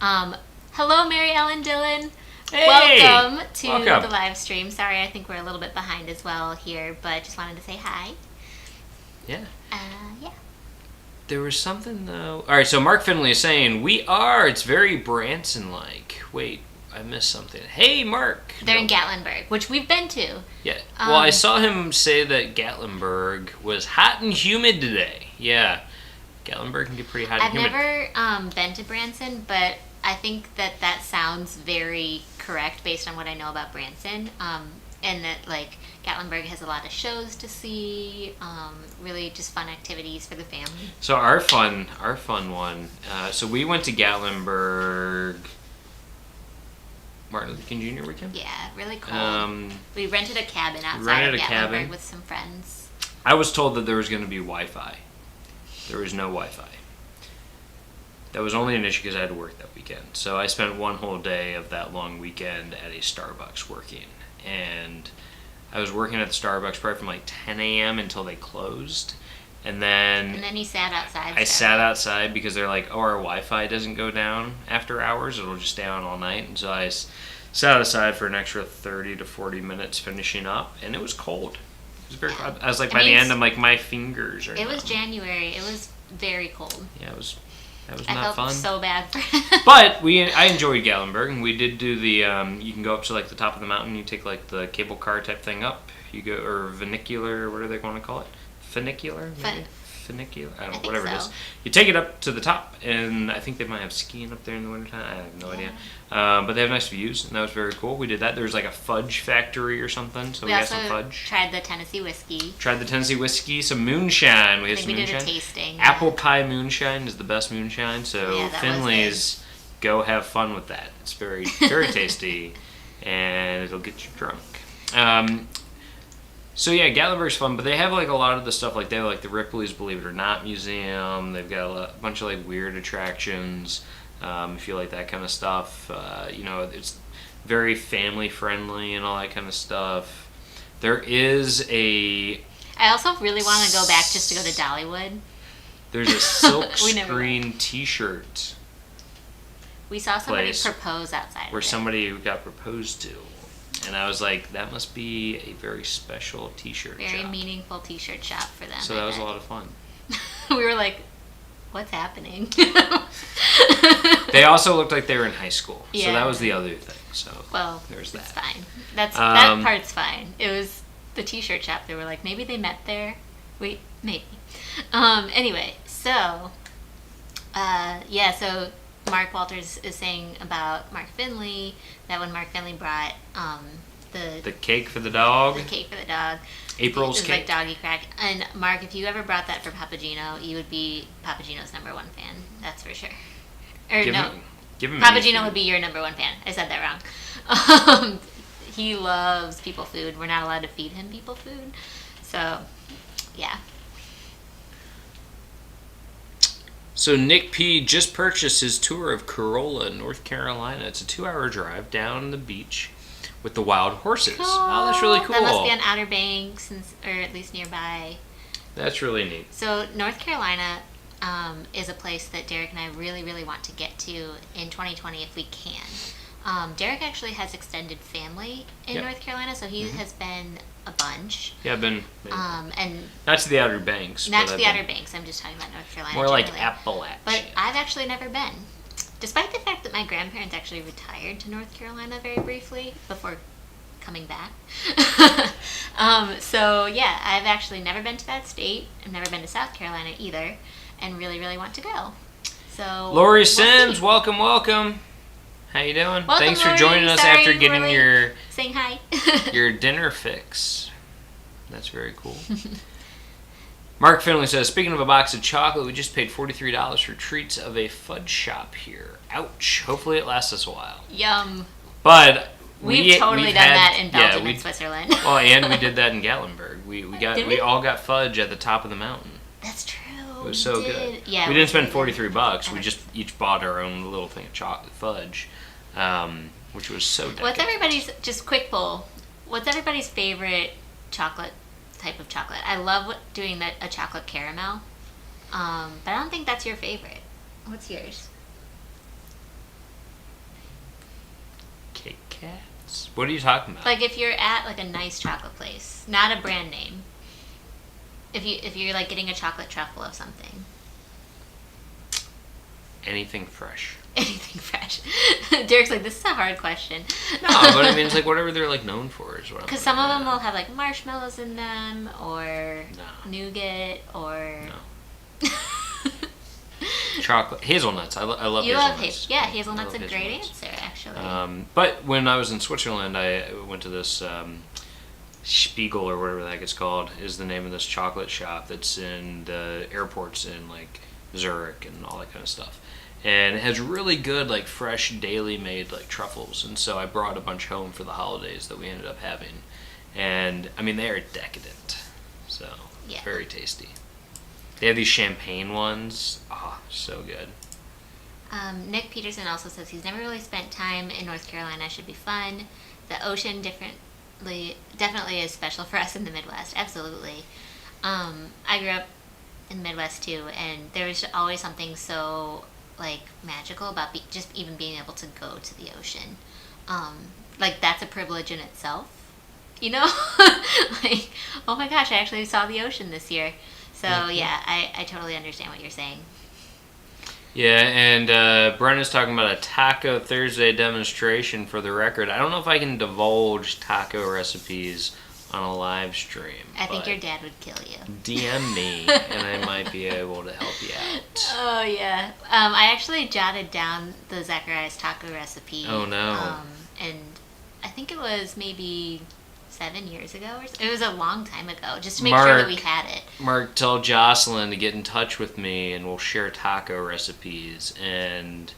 Hello, Mary Ellen Dillon. Hey, welcome to the live stream. Sorry, I think we're a little bit behind as well here, but just wanted to say hi. Yeah. Yeah. There was something though. All right, so Mark Finley is saying it's very Branson-like. Wait, I missed something. Hey, Mark. They're in Gatlinburg, which we've been to. Yeah. Well, I saw him say that Gatlinburg was hot and humid today. Yeah. Gatlinburg can get pretty hot and humid. I've never been to Branson, but I think that sounds very correct based on what I know about Branson. And that Gatlinburg has a lot of shows to see, really just fun activities for the family. So our fun one. So we went to Gatlinburg. Martin Luther King Jr. weekend. Yeah, really cool. We rented a cabin outside of Gatlinburg with some friends. I was told that there was going to be Wi-Fi. There was no Wi-Fi. That was only an issue because I had to work that weekend. So I spent one whole day of that long weekend at a Starbucks working. And I was working at the Starbucks probably from 10 a.m. until they closed. And then he sat outside. I sat outside because they're like, oh, our Wi-Fi doesn't go down after hours. It'll just stay on all night. And so I sat outside for an extra 30 to 40 minutes finishing up. And it was cold. It was very cold. I was like, by the end, I'm like, my fingers are It was numb. January. It was very cold. Yeah, that was I not felt fun. so bad for him. But I enjoyed Gatlinburg, and we did do the, you can go up to like the top of the mountain, you take like the cable car type thing up, you go, or funicular, what are they going to call it? Funicular? Maybe? Funicular? I don't know, whatever it is. You take it up to the top, and I think they might have skiing up there in the wintertime. I have no idea. But they have nice views, and that was very cool. We did that. There was like a fudge factory or something, so we got some fudge. Tried the Tennessee whiskey. Some moonshine. We had some we moonshine. did a tasting. Apple pie moonshine is the best moonshine, so Finley's, go have fun with that. It's very, very tasty, and it'll get you drunk. So yeah, Gatlinburg's fun, but they have like a lot of the stuff, like they have like the Ripley's Believe It or Not Museum. They've got a bunch of like weird attractions. If you like that kind of stuff, it's very family friendly and all that kind of stuff. There is I also really want to go back just to go to Dollywood. There's a silk screen T-shirt. We saw somebody propose outside where somebody got proposed to. And I was like, that must be a very special T-shirt shop. Very meaningful T-shirt shop for them. So that was a lot of fun. We were like, what's happening? They also looked like they were in high school. Yeah. So that was the other thing. So there's that. It's fine. That part's fine. It was the T-shirt shop. They were like, maybe they met there. Wait, maybe. Anyway, so Mark Walters is saying about Mark Finley that when Mark Finley brought the cake for the dog. April's cake. Like doggy crack. And Mark, if you ever brought that for Papageno, you would be Papageno's #1 fan. That's for sure. Give him Papageno would be your #1 fan. I said that wrong. He loves people food. We're not allowed to feed him people food. So, yeah. So Nick P. just purchased his tour of Corolla, North Carolina. It's a 2-hour drive down the beach with the wild horses. Cool. Oh, that's really cool. That must be on Outer Banks, or at least nearby. That's really neat. So North Carolina is a place that Derek and I really, really want to get to in 2020 if we can. Derek actually has extended family in North Carolina, so he has been a bunch. Yeah, I've been. And not to the Outer Banks. Not to the Outer Banks. I'm just talking about North Carolina. More generally. like Appalachia. But I've actually never been, despite the fact that my grandparents actually retired to North Carolina very briefly before coming back. So yeah, I've actually never been to that state. I've never been to South Carolina either, and really, really want to go. So Lori Sims, welcome. How you doing? Welcome, Thanks for Lori. joining us Sorry, after getting Lori. Saying hi. your dinner fix. That's very cool. Mark Finley says, speaking of a box of chocolate, we just paid $43 for treats of a fudge shop here. Ouch. Hopefully it lasts us a while. Yum. But we've totally done that in Belgium and Switzerland. Well, and we did that in Gatlinburg. We all got fudge at the top of the mountain. That's true. It was so good. Yeah, we didn't spend $43. We just each bought our own little thing of chocolate fudge, which was so decadent. What's everybody's, just quick poll, what's everybody's favorite type of chocolate? I love doing a chocolate caramel, but I don't think that's your favorite. What's yours? Kit Kats? What are you talking about? Like if you're at like a nice chocolate place, not a brand name. If you're like getting a chocolate truffle of something. Anything fresh. Anything fresh. Derek's like, this is a hard question. No, but I mean, it's like whatever they're like known for is what. Because some of them will have like marshmallows in them, or nougat, or. No. Chocolate, hazelnuts. I love you hazelnuts. Love hazelnuts. A great answer, actually. But when I was in Switzerland, I went to this Spiegel or whatever that gets called is the name of this chocolate shop that's in the airports in like Zurich and all that kind of stuff. And it has really good, like, fresh, daily made, like, truffles. And so I brought a bunch home for the holidays that we ended up having. And, I mean, they are decadent. So, very tasty. They have these champagne ones. Oh, so good. Nick Peterson also says he's never really spent time in North Carolina. Should be fun. The ocean definitely is special for us in the Midwest. Absolutely. I grew up in the Midwest too, and there was always something so like magical about just even being able to go to the ocean. Like that's a privilege in itself, you know. Like, oh my gosh, I actually saw the ocean this year. So yeah, I totally understand what you're saying. Yeah, and Brenna's talking about a Taco Thursday demonstration. For the record, I don't know if I can divulge taco recipes on a live stream. I think your dad would kill you. DM me, and I might be able to help you out. Oh yeah, I actually jotted down the Zacarias taco recipe. Oh no. And I think it was maybe 7 years ago or so. It was a long time ago, just to make sure that we had it. Mark, tell Jocelyn to get in touch with me, and we'll share taco recipes, and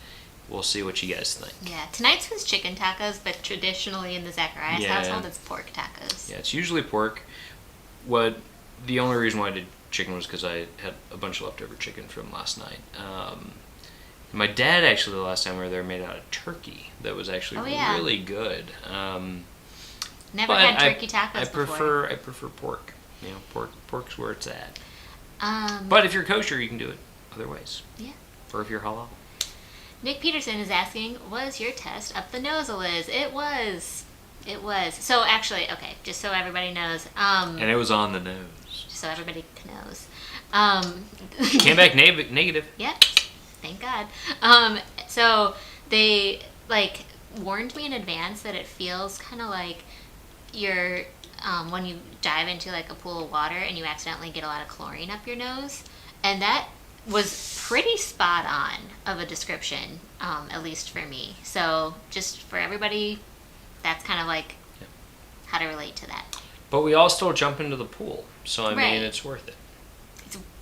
we'll see what you guys think. Yeah, tonight's was chicken tacos, but traditionally in the Zacarias household, it's pork tacos. Yeah, it's usually pork. The only reason why I did chicken was because I had a bunch of leftover chicken from last night. My dad actually, the last time we were there, made out of turkey. That was actually really good. Never had turkey tacos before. I prefer pork. You know, pork's where it's at. But if you're kosher, you can do it other ways. Yeah. Or if you're halal. Nick Peterson is asking, was your test up the nose, Eliz? It was. It was. So actually, okay, just so everybody knows. And it was on the nose. Just so everybody knows. Came back negative. Yep. Thank God. So they warned me in advance that it feels kind of like you're when you dive into like a pool of water and you accidentally get a lot of chlorine up your nose, and that was pretty spot on of a description, at least for me. So just for everybody, that's kind of like how to relate to that. But we all still jump into the pool, so I mean, it's worth it.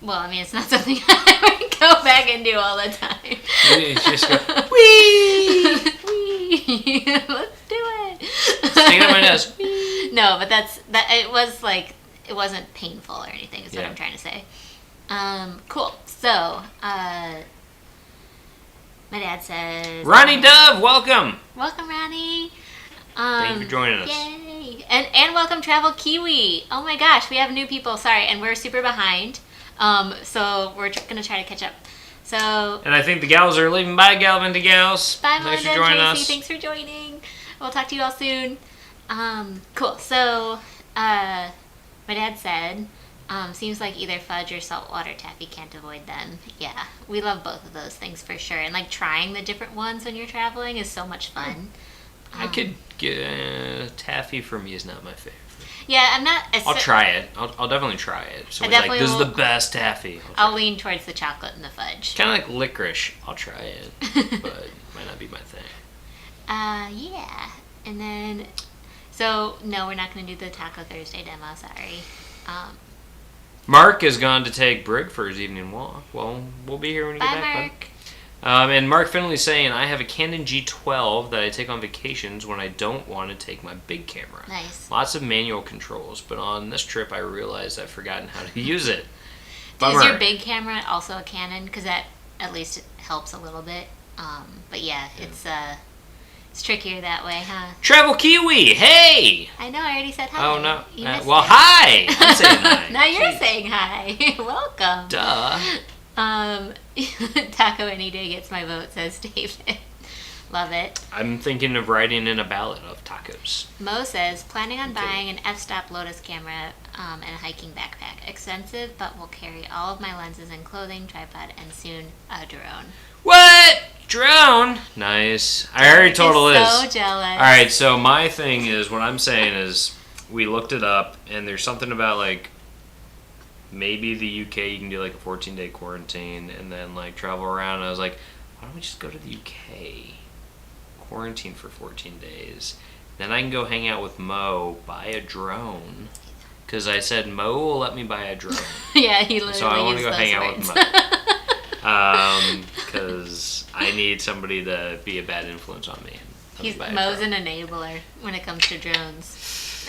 It's not something I would go back and do all the time. It's just go, wee! Wee! Let's do it! Sticking up my nose. Wee! No, but it was like, it wasn't painful or anything, is what I'm trying to say. Cool. So, my dad says... Ronnie Dove, welcome! Welcome, Ronnie. Thank you for joining us. Yay! And welcome, Travel Kiwi. Oh my gosh, we have new people. Sorry, and we're super behind. So we're going to try to catch up. So... And I think the gals are leaving. Bye, Galvin to gals. Bye, Thanks Melinda for joining and Tracy. us. Thanks for joining. We'll talk to you all soon. Cool. So, my dad said... seems like either fudge or saltwater taffy, can't avoid them. Yeah, we love both of those things for sure. And like trying the different ones when you're traveling is so much fun. I could get taffy. For me is not my favorite. Yeah, I'm not. I'll try it. I'll definitely try it. So it's like, this is the best taffy. I'll lean towards the chocolate and the fudge. Kind of like licorice. I'll try it, but it might not be my thing. Yeah, and then so no, we're not going to do the Taco Thursday demo. Sorry. Mark has gone to take Brig for his evening walk. Well, we'll be here when you get back, Mark. And Mark Finley's saying, I have a Canon G12 that I take on vacations when I don't want to take my big camera. Nice. Lots of manual controls, but on this trip I realized I've forgotten how to use it. Is your big camera also a Canon? Because that at least helps a little bit. But yeah, it's trickier that way, huh? Travel Kiwi, hey! I know, I already said hi. Oh, no. You missed well, it. hi! I'm saying hi. Now you're saying hi. Welcome. Duh. Taco any day gets my vote, says David. Love it. I'm thinking of writing in a ballad of tacos. Mo says, planning on buying an f-stop Lotus camera and a hiking backpack. Expensive, but will carry all of my lenses and clothing, tripod, and soon a drone. What? Drone? Nice. I already told Eliz. So jealous. Alright, so my thing is, what I'm saying is, we looked it up, and there's something about, like, maybe the UK, you can do, like, a 14-day quarantine, and then, like, travel around. And I was like, why don't we just go to the UK? Quarantine for 14 days. Then I can go hang out with Mo, buy a drone. Because I said, Mo will let me buy a drone. Yeah, he literally So I want to used go those hang out words. with Mo. Because I need somebody to be a bad influence on me. Mo's an enabler when it comes to drones.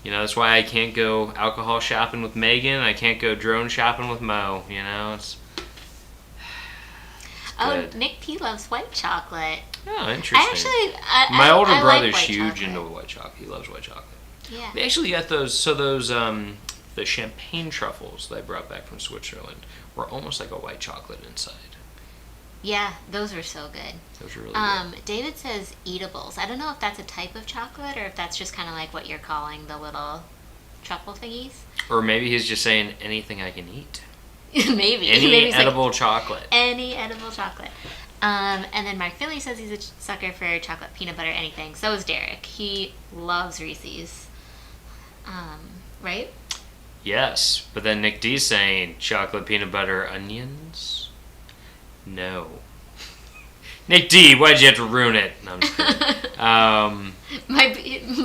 You know, that's why I can't go alcohol shopping with Megan. I can't go drone shopping with Mo. You know, it's good. Nick P loves white chocolate. Oh, interesting. My older I brother's like huge chocolate. into white chocolate. He loves white chocolate. Yeah. We actually got those the champagne truffles that I brought back from Switzerland were almost like a white chocolate inside. Yeah, those were so good. Those were really good. David says eatables. I don't know if that's a type of chocolate or if that's just kind of like what you're calling the little truffle thingies. Or maybe he's just saying anything I can eat. Maybe. Any Maybe edible chocolate. Any edible chocolate. And then Mark Finley says he's a sucker for chocolate, peanut butter, anything. So is Derek. He loves Reese's. Right? Yes, but then Nick D's saying chocolate, peanut butter, onions? No. Nick D, why'd you have to ruin it? No, I'm just kidding.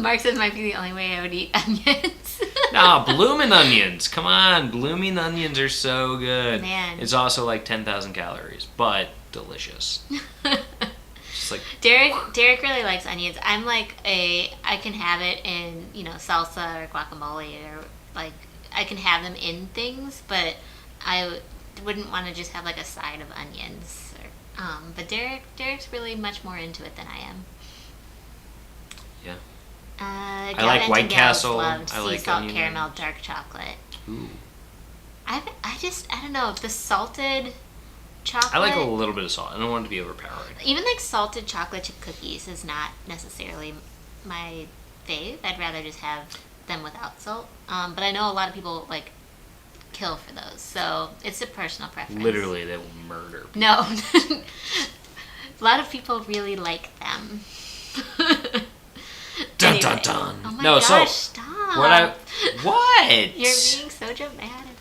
Mark says might be the only way I would eat onions. Nah, blooming onions. Come on, blooming onions are so good. Man. It's also like 10,000 calories, but delicious. Just like Derek really likes onions. I'm like I can have it in, salsa or guacamole, or like I can have them in things, but I wouldn't want to just have like a side of onions. But Derek's really much more into it than I am. Yeah. I like White Castle. Loved I like sea salt onion caramel rings. dark chocolate. Ooh. I don't know, the salted chocolate. I like a little bit of salt. I don't want it to be overpowering. Even like salted chocolate chip cookies is not necessarily my fave. I'd rather just have them without salt. But I know a lot of people like kill for those, so it's a personal preference. Literally, they will murder people. No. A lot of people really like them. Dun Anyway. dun dun. Oh my No, gosh, so stop. what? You're being so dramatic.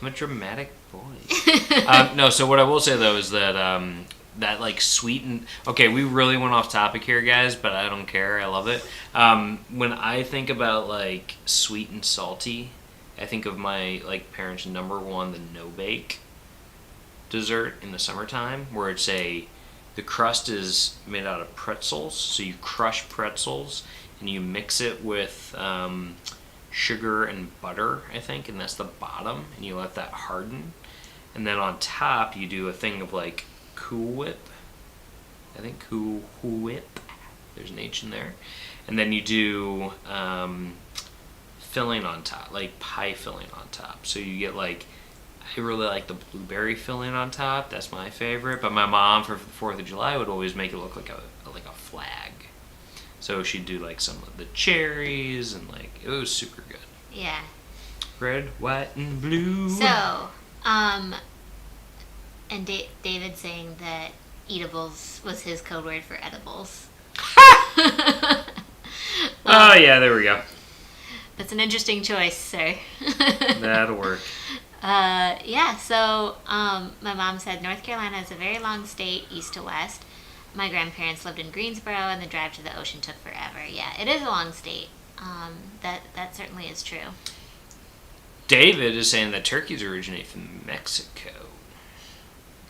I'm a dramatic boy. No, so what I will say though is that that like sweet and okay, we really went off topic here, guys, but I don't care. I love it. When I think about like sweet and salty, I think of my like parents' number one, the no bake dessert in the summertime, where it's the crust is made out of pretzels, so you crush pretzels and you mix it with sugar and butter, I think, and that's the bottom, and you let that harden, and then on top you do a thing of like Cool Whip. I think Cool Whip. There's an H in there, and then you do filling on top, like pie filling on top. So you get like, I really like the blueberry filling on top. That's my favorite. But my mom for the 4th of July would always make it look like a flag. So she'd do like some of the cherries and like it was super good. Yeah. Red, white, and blue. So, and David saying that eatables was his code word for edibles. Oh yeah, there we go. That's an interesting choice, sir. That'll work. Yeah, so my mom said North Carolina is a very long state, east to west. My grandparents lived in Greensboro, and the drive to the ocean took forever. Yeah, it is a long state. That certainly is true. David is saying that turkeys originate from Mexico.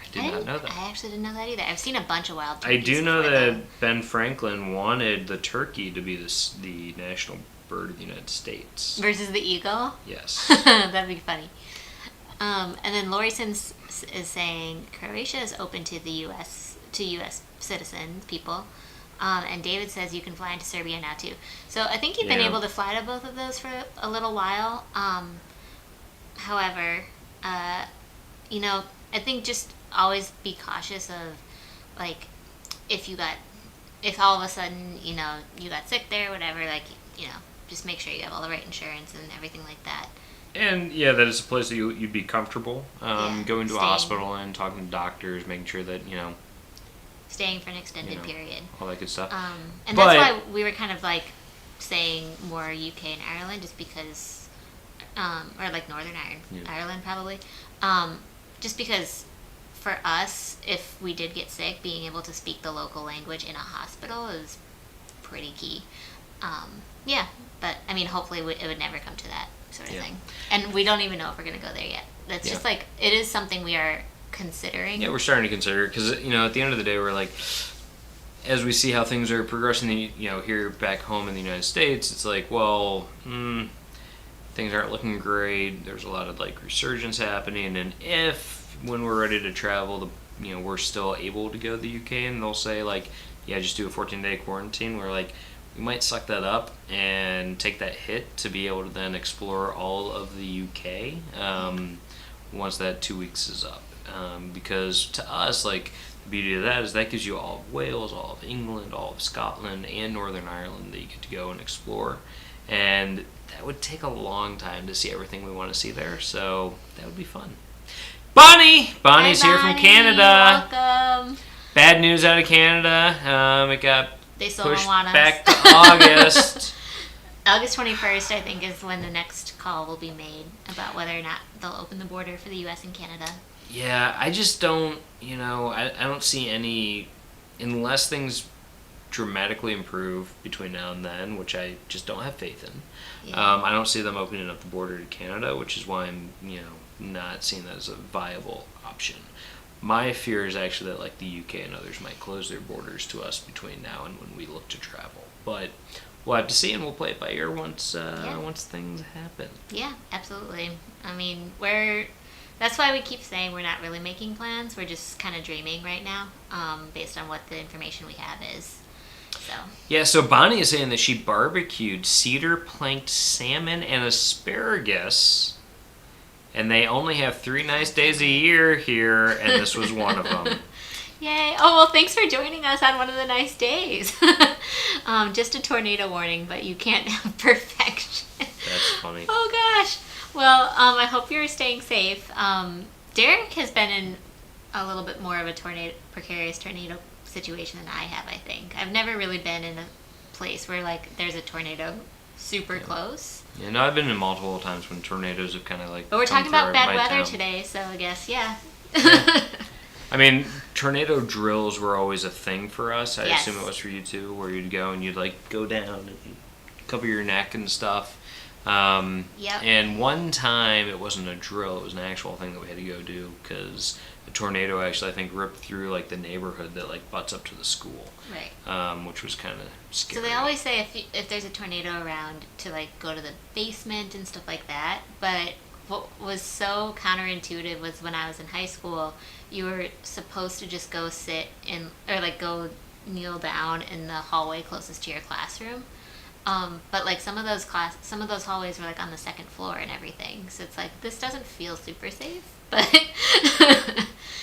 I did not know that. I actually didn't know that either. I've seen a bunch of wild I turkeys. do know before, that though. Ben Franklin wanted the turkey to be the national bird of the United States. Versus the eagle? Yes. That'd be funny. And then Lori is saying Croatia is open to the U.S. citizens, people. And David says you can fly into Serbia now too. So I think you've been Yeah. able to fly to both of those for a little while. However, I think just always be cautious of, like, if all of a sudden, you got sick there, whatever, like, just make sure you have all the right insurance and everything like that. And yeah, that is a place that you'd be comfortable going to a staying. hospital and talking to doctors, making sure that, Staying for an extended period. all that good stuff. And But- that's why we were kind of like saying more UK and Ireland, just because, or like Northern Ireland probably, just because for us, if we did get sick, being able to speak the local language in a hospital is pretty key. Yeah, but I mean, hopefully it would never come to that sort of thing. And we don't even know if we're going to go there yet. That's just like, it is something we are considering. Yeah, we're starting to consider it because, at the end of the day, we're like, as we see how things are progressing, here back home in the United States, it's like, well, things aren't looking great. There's a lot of like resurgence happening, and if when we're ready to travel, we're still able to go to the UK, and they'll say like, yeah, just do a 14-day quarantine. We're like, we might suck that up and take that hit to be able to then explore all of the UK once that 2 weeks is up. Because to us, like, the beauty of that is that gives you all of Wales, all of England, all of Scotland, and Northern Ireland that you get to go and explore. And that would take a long time to see everything we want to see there, so that would be fun. Bonnie's here from Canada. Welcome. Bad news out of Canada. It got They still pushed don't want us. back to August. August 21st, I think, is when the next call will be made about whether or not they'll open the border for the U.S. and Canada. Yeah, I just don't, I don't see any, unless things dramatically improve between now and then, which I just don't have faith in. Yeah. I don't see them opening up the border to Canada, which is why I'm, not seeing that as a viable option. My fear is actually that, like, the UK and others might close their borders to us between now and when we look to travel. But we'll have to see, and we'll play it by ear once things happen. Yeah, absolutely. I mean, that's why we keep saying we're not really making plans. We're just kind of dreaming right now, based on what the information we have is. So. Yeah, so Bonnie is saying that she barbecued cedar planked salmon and asparagus, and they only have 3 nice days a year here, and this was one of them. Yay. Oh, well, thanks for joining us on one of the nice days. Just a tornado warning, but you can't have perfection. That's funny. Oh, gosh. Well, I hope you're staying safe. Derek has been in a little bit more of a precarious tornado situation than I have, I think. I've never really been in a place where, like, there's a tornado super close. Yeah, no, I've been in multiple times when tornadoes have kind of, like, But we're talking about bad weather town. today, so I guess, yeah. I mean, tornado drills were always a thing for us. I Yes. assume it was for you too, where you'd go and you'd, like, go down and cover your neck and stuff. Yep. And one time it wasn't a drill, it was an actual thing that we had to go do because a tornado actually, I think, ripped through, like, the neighborhood that, like, butts up to the school. Right. Which was kind of scary. So they always say if there's a tornado around to, like, go to the basement and stuff like that. But what was so counterintuitive was when I was in high school, you were supposed to just go sit in, or, like, go kneel down in the hallway closest to your classroom. But, like, some of those hallways were, like, on the second floor and everything. So it's like, this doesn't feel super safe. But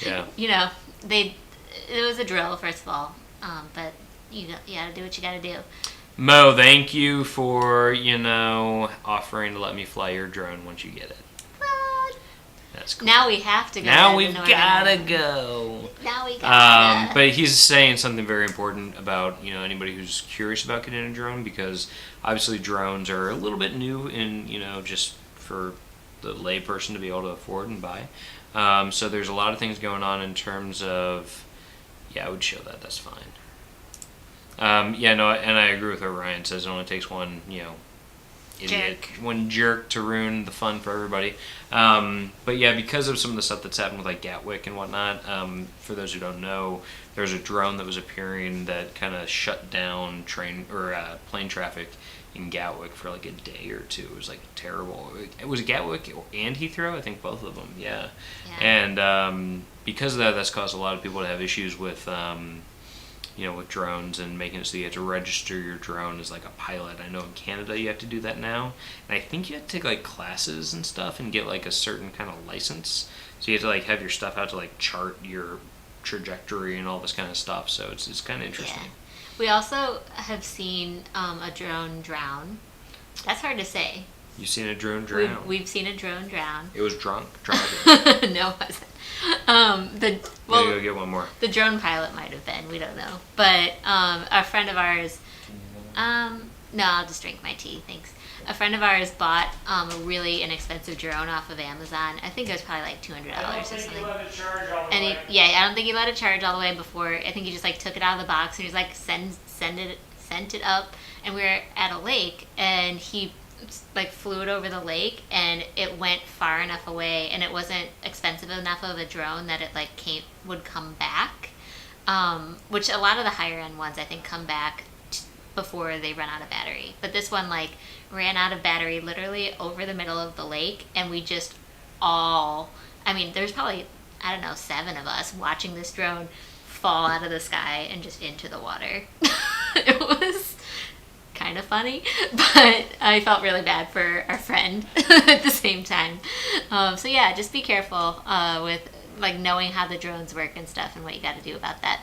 Yeah. it was a drill, first of all. But you gotta do what you gotta do. Mo, thank you for, offering to let me fly your drone once you get it. What? That's cool. Now we have to go. Now to we've Northern gotta Ireland. go. Now we gotta. But he's saying something very important about, anybody who's curious about getting a drone, because obviously drones are a little bit new in, just for the layperson to be able to afford and buy. So there's a lot of things going on in terms of, I would show that. That's fine. And I agree with what Ryan says. It only takes one, one jerk to ruin the fun for everybody. But yeah, because of some of the stuff that's happened with, like, Gatwick and whatnot, for those who don't know, there was a drone that was appearing that kind of shut down plane traffic in Gatwick for, like, a day or two. It was, like, terrible. It was Gatwick and Heathrow, I think both of them. Yeah. And because of that, that's caused a lot of people to have issues with with drones and making it so you have to register your drone as, like, a pilot. I know in Canada you have to do that now, and I think you have to take, like, classes and stuff and get, like, a certain kind of license. So you have to, like, have your stuff out to, like, chart your trajectory and all this kind of stuff. So it's kind of interesting. Yeah. We also have seen a drone drown. That's hard to say. You've seen a drone drown? We've seen a drone drown. It was drunk driving. No, it wasn't. Maybe go get one more. The drone pilot might have been. We don't know. But a friend of ours. No, I'll just drink my tea. Thanks. A friend of ours bought a really inexpensive drone off of Amazon. I think it was probably like $200 or something. I don't think he let it charge all the way before. I think he just, like, took it out of the box and he was like, sent it up. And we were at a lake and he, like, flew it over the lake and it went far enough away and it wasn't expensive enough of a drone that it, like, would come back. Which a lot of the higher end ones, I think, come back before they run out of battery. But this one, like, ran out of battery literally over the middle of the lake, and we just there's probably, 7 of us watching this drone fall out of the sky and just into the water. kind of funny, but I felt really bad for our friend at the same time. So yeah, just be careful with like knowing how the drones work and stuff and what you got to do about that.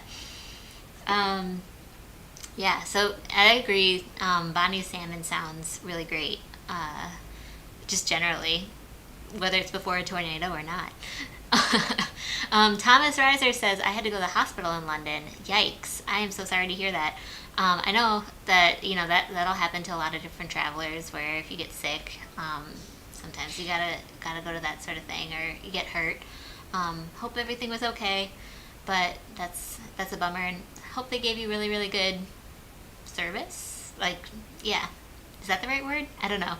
Yeah, so I agree. Bonnie's salmon sounds really great. Just generally, whether it's before a tornado or not. Thomas Reiser says, I had to go to the hospital in London. Yikes. I am so sorry to hear that. I know that, that'll happen to a lot of different travelers where if you get sick, sometimes you gotta go to that sort of thing, or you get hurt. Hope everything was okay, but that's a bummer, and hope they gave you really, really good service. Like, yeah. Is that the right word? I don't know.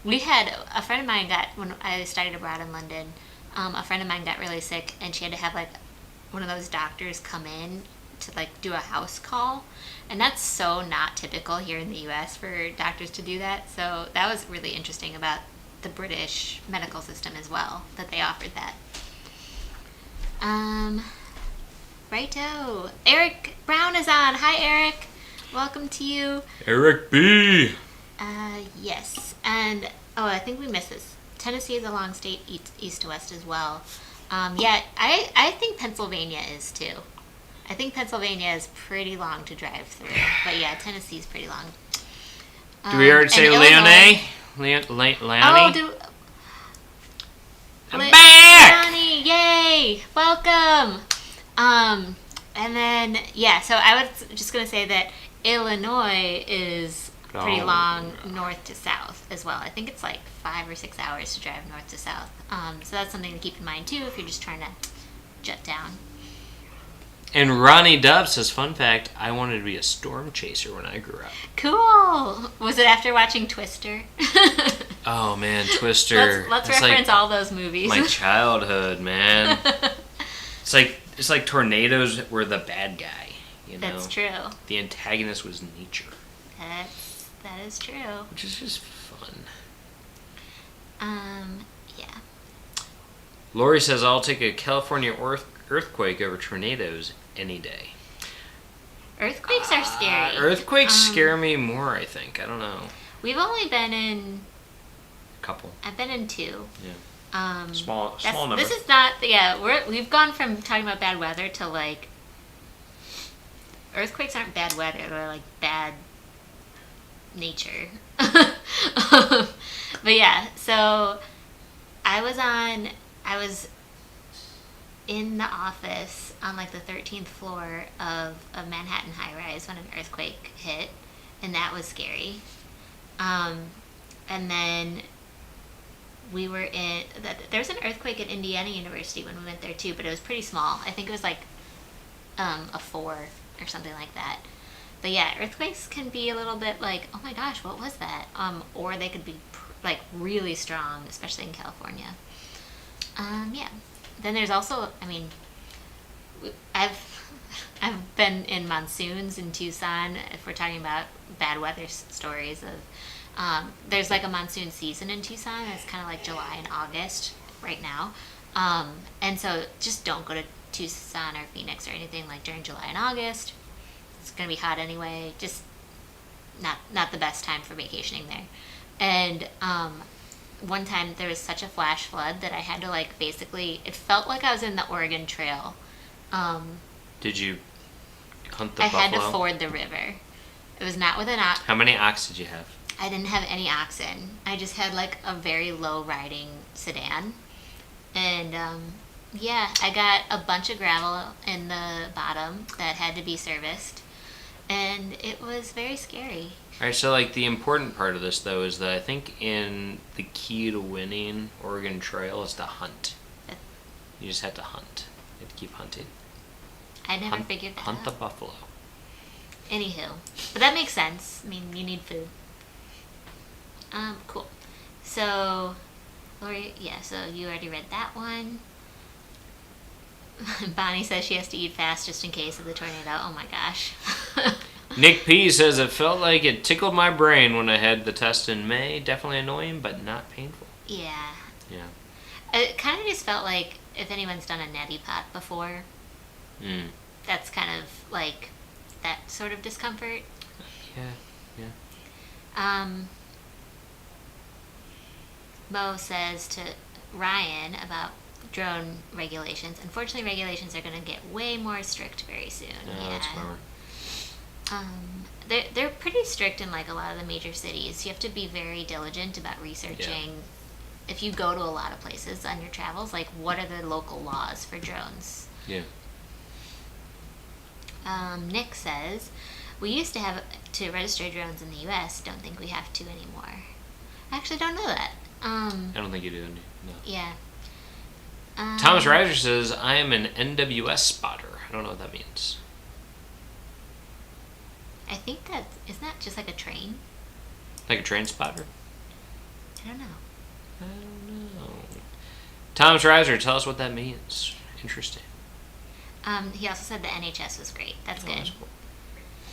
We had a friend of mine when I studied abroad in London, a friend of mine got really sick, and she had to have like one of those doctors come in to like do a house call, and that's so not typical here in the US for doctors to do that. So that was really interesting about the British medical system as well, that they offered that. Righto. Eric Brown is on. Hi, Eric. Welcome to you. Eric B. Yes. And, I think we missed this. Tennessee is a long state, east to west as well. Yeah, I think Pennsylvania is too. I think Pennsylvania is pretty long to drive through. But yeah, Tennessee's pretty long. Do we already say Leone? Leone? Oh, I'm back! Leone, yay! Welcome! And then, yeah, so I was just going to say that Illinois is pretty long north to south as well. I think it's like 5 or 6 hours to drive north to south. So that's something to keep in mind too if you're just trying to jet down. And Ronnie Dove says, fun fact, I wanted to be a storm chaser when I grew up. Cool! Was it after watching Twister? Oh man, Twister. Let's reference all those movies. My childhood, man. It's like tornadoes were the bad guy, you know? That's true. The antagonist was nature. That is true. Which is just fun. Yeah. Lori says, I'll take a California earthquake over tornadoes any day. Earthquakes are scary. Earthquakes scare me more, I think. I don't know. We've only been in... A couple. I've been in 2. Yeah. Small number. This is not... Yeah, we've gone from talking about bad weather to like... Earthquakes aren't bad weather. They're like bad nature. But yeah, so I was in the office on like the 13th floor of a Manhattan high-rise when an earthquake hit, and that was scary. And then we were there was an earthquake at Indiana University when we went there too, but it was pretty small. I think it was like a 4 or something like that. But yeah, earthquakes can be a little bit like, oh my gosh, what was that? Or they could be like really strong, especially in California. Yeah. Then there's also, I've been in monsoons in Tucson. If we're talking about bad weather stories of, there's like a monsoon season in Tucson. It's kind of like July and August right now. And so just don't go to Tucson or Phoenix or anything like during July and August. It's going to be hot anyway. Just not the best time for vacationing there. And one time there was such a flash flood that I had to like basically, it felt like I was in the Oregon Trail. Did you hunt the buffalo? I had to ford the river. It was not with an ox. How many ox did you have? I didn't have any oxen. I just had like a very low riding sedan. And yeah, I got a bunch of gravel in the bottom that had to be serviced. And it was very scary. All right, so like the important part of this though is that I think in the key to winning Oregon Trail is to hunt. You just have to hunt. You have to keep hunting. I never figured that out. Hunt the buffalo. Anywho, but that makes sense. I mean, you need food. Cool. So, Lori, yeah. So you already read that one. Bonnie says she has to eat fast just in case of the tornado. Oh my gosh. Nick P says it felt like it tickled my brain when I had the test in May. Definitely annoying, but not painful. Yeah. Yeah. It kind of just felt like if anyone's done a neti pot before, that's kind of like that sort of discomfort. Yeah. Mo says to Ryan about drone regulations. Unfortunately, regulations are going to get way more strict very soon. Yeah, that's a bummer. They're pretty strict in like a lot of the major cities. You have to be very diligent about researching. If you go to a lot of places on your travels, like what are the local laws for drones? Yeah. Nick says, we used to have to register drones in the U.S. Don't think we have to anymore. I actually don't know that. I don't think you do. No. Yeah. Thomas Riser says, I am an NWS spotter. I don't know what that means. I think isn't that just like a train? Like a train spotter? I don't know. I don't know. Thomas Riser, tell us what that means. Interesting. He also said the NHS was great. That's good. That's cool.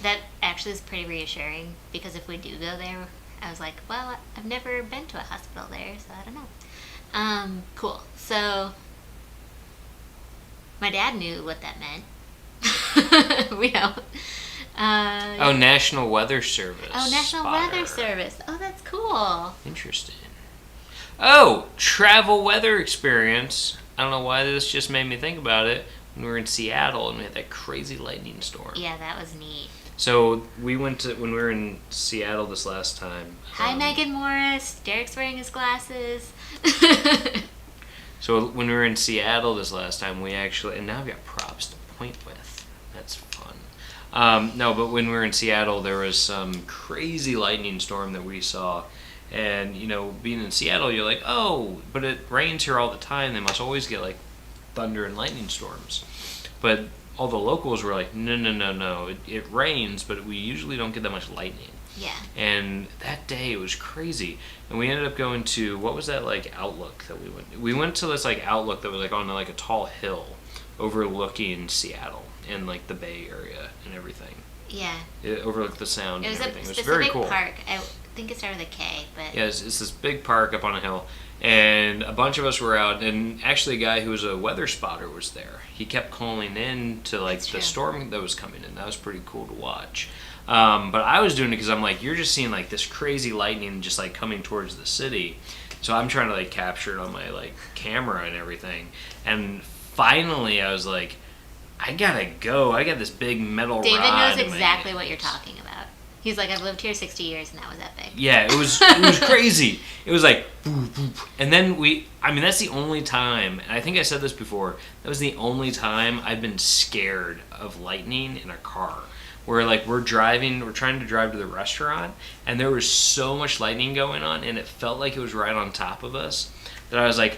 That actually is pretty reassuring because if we do go there, I was like, well, I've never been to a hospital there, so I don't know. Cool. So my dad knew what that meant. We don't. National Weather Service. Oh, National spotter. Weather Service. Oh, that's cool. Interesting. Oh, travel weather experience. I don't know why this just made me think about it. When we were in Seattle and we had that crazy lightning storm. Yeah, that was neat. So when we were in Seattle this last time. Hi, Megan Morris. Derek's wearing his glasses. So when we were in Seattle this last time, we actually, and now I've got props to point with. That's fun. No, but when we were in Seattle, there was some crazy lightning storm that we saw. And, being in Seattle, you're like, oh, but it rains here all the time. They must always get, like, thunder and lightning storms. But all the locals were like, no. It rains, but we usually don't get that much lightning. Yeah. And that day, it was crazy. And we ended up going to, what was that, like, outlook that we went? We went to this, like, outlook that was, like, on, like, a tall hill overlooking Seattle and, like, the Bay Area and everything. Yeah. It overlooked the sound and everything. It was a very cool park. I think it started with a K, but... Yeah, it's this big park up on a hill. And a bunch of us were out, and actually a guy who was a weather spotter was there. He kept calling in to, like, the storm that was coming in. That was pretty cool to watch. But I was doing it because I'm like, you're just seeing, like, this crazy lightning just, like, coming towards the city. So I'm trying to, like, capture it on my, like, camera and everything. And finally I was like, I gotta go. I got this big metal David rod. knows exactly what you're talking about. He's like, I've lived here 60 years and that was epic. Yeah, it was crazy. It was like, boop, boop. And then that's the only time, and I think I said this before, that was the only time I've been scared of lightning in a car. Where, like, we're trying to drive to the restaurant, and there was so much lightning going on, and it felt like it was right on top of us, that I was like,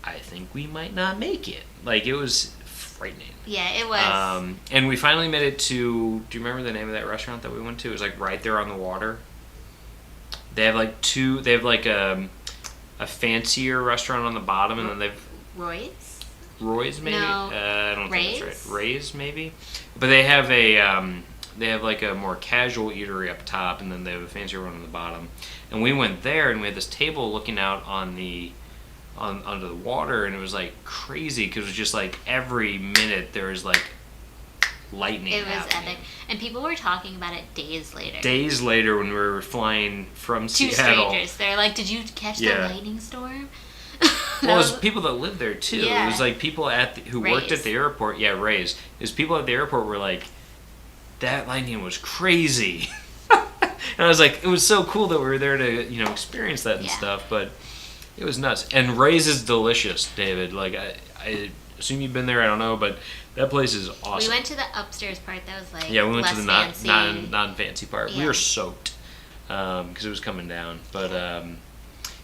I think we might not make it. Like, it was frightening. Yeah, it was. And we finally made it to, do you remember the name of that restaurant that we went to? It was, like, right there on the water. They have, like, a fancier restaurant on the bottom, and then they've... Roy's, maybe? No. I don't Ray's? think that's right. Ray's, maybe? But they have like a more casual eatery up top, and then they have a fancier one on the bottom. And we went there, and we had this table looking out onto the water, and it was like crazy because it was just like every minute there was like lightning. It was happening. epic, and people were talking about it days later. Days later, when we were flying from Two Seattle, strangers. They're like, "Did you catch that lightning storm?" Well, it was people that lived there too. Yeah. It was like people who worked at the airport. Yeah, Rays. It was people at the airport were like, that lightning was crazy. And I was like, it was so cool that we were there to, experience that and stuff, but it was nuts. And Ray's is delicious, David. Like, I assume you've been there, I don't know, but that place is awesome. We went to the upstairs part that was like, yeah, we went to the fancy. non-fancy part. Yeah. We were soaked because it was coming down. But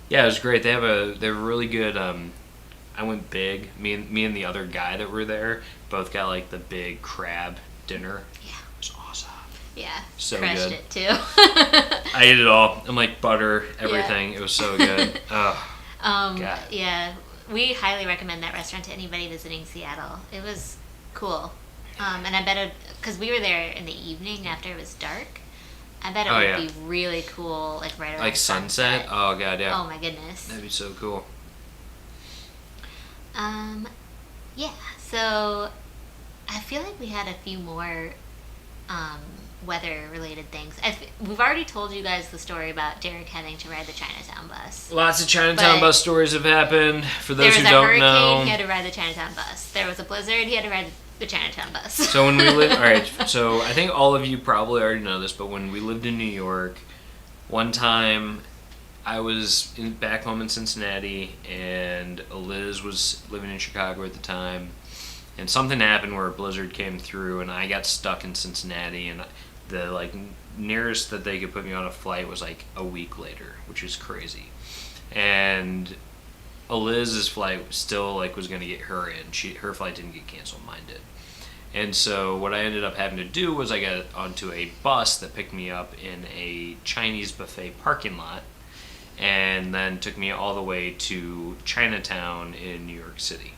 yeah, it was great. They have a really good. I went big. Me and the other guy that were there both got like the big crab dinner. Yeah, it was awesome. Yeah, so crushed good. it too. I ate it all. I'm like butter, everything. Yeah. It was so good. Oh, God. Yeah, we highly recommend that restaurant to anybody visiting Seattle. It was cool, and I bet it because we were there in the evening after it was dark. I bet it would be really cool, like right around like sunset. Oh God, yeah. Oh my goodness. That'd be so cool. Yeah. So I feel like we had a few more weather-related things. We've already told you guys the story about Derek having to ride the Chinatown bus. Lots of Chinatown bus stories have happened. For those who There was a don't hurricane, know, he had to ride the Chinatown bus. There was a blizzard, he had to ride the Chinatown bus. So when we lived, all right. So I think all of you probably already know this, but when we lived in New York, one time I was back home in Cincinnati, and Eliz was living in Chicago at the time, and something happened where a blizzard came through, and I got stuck in Cincinnati, and the nearest that they could put me on a flight was like a week later, which is crazy. And Eliz's flight still was going to get her in. Her flight didn't get canceled, mine did. And so what I ended up having to do was I got onto a bus that picked me up in a Chinese buffet parking lot, and then took me all the way to Chinatown in New York City.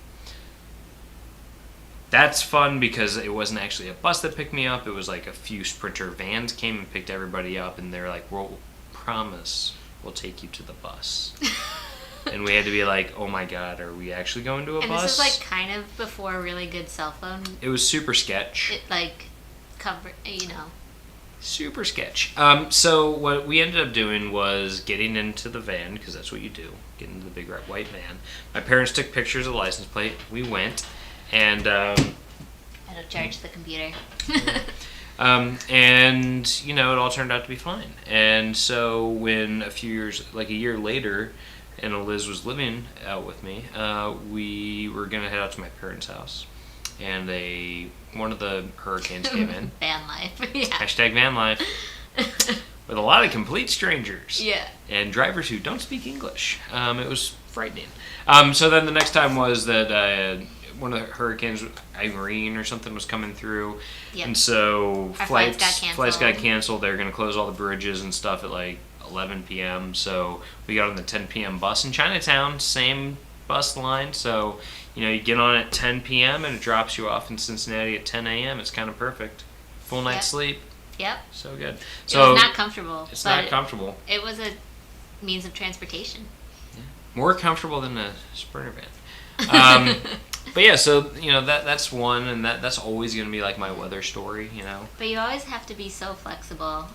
That's fun because it wasn't actually a bus that picked me up. It was like a few Sprinter vans came and picked everybody up, and they're like, we'll promise we'll take you to the bus. And we had to be like, oh my God, are we actually going to a bus? And this is kind of before a really good cell phone. It was super sketch. Super sketch. So what we ended up doing was getting into the van, because that's what you do, get into the big red white van. My parents took pictures of the license plate. We went, and I don't charge the computer. and it all turned out to be fine. And so when a year later, and Eliz was living out with me, we were gonna head out to my parents' house, and one of the hurricanes came in. Van life. Yeah. Hashtag van life. With a lot of complete strangers. Yeah. And drivers who don't speak English. It was frightening. So then the next time was that one of the hurricanes, Irene or something, was coming through. Yep. And so Our flights got canceled. They were going to close all the bridges and stuff at 11 p.m. So we got on the 10 p.m. bus in Chinatown, same bus line. So, you get on at 10 p.m. and it drops you off in Cincinnati at 10 a.m. It's kind of perfect. Full night's sleep. Yep. So good. So it was not comfortable. It's not comfortable. It was a means of transportation. Yeah. More comfortable than a Sprinter van. But yeah, so that's one, and that's always going to be my weather story. But you always have to be so flexible.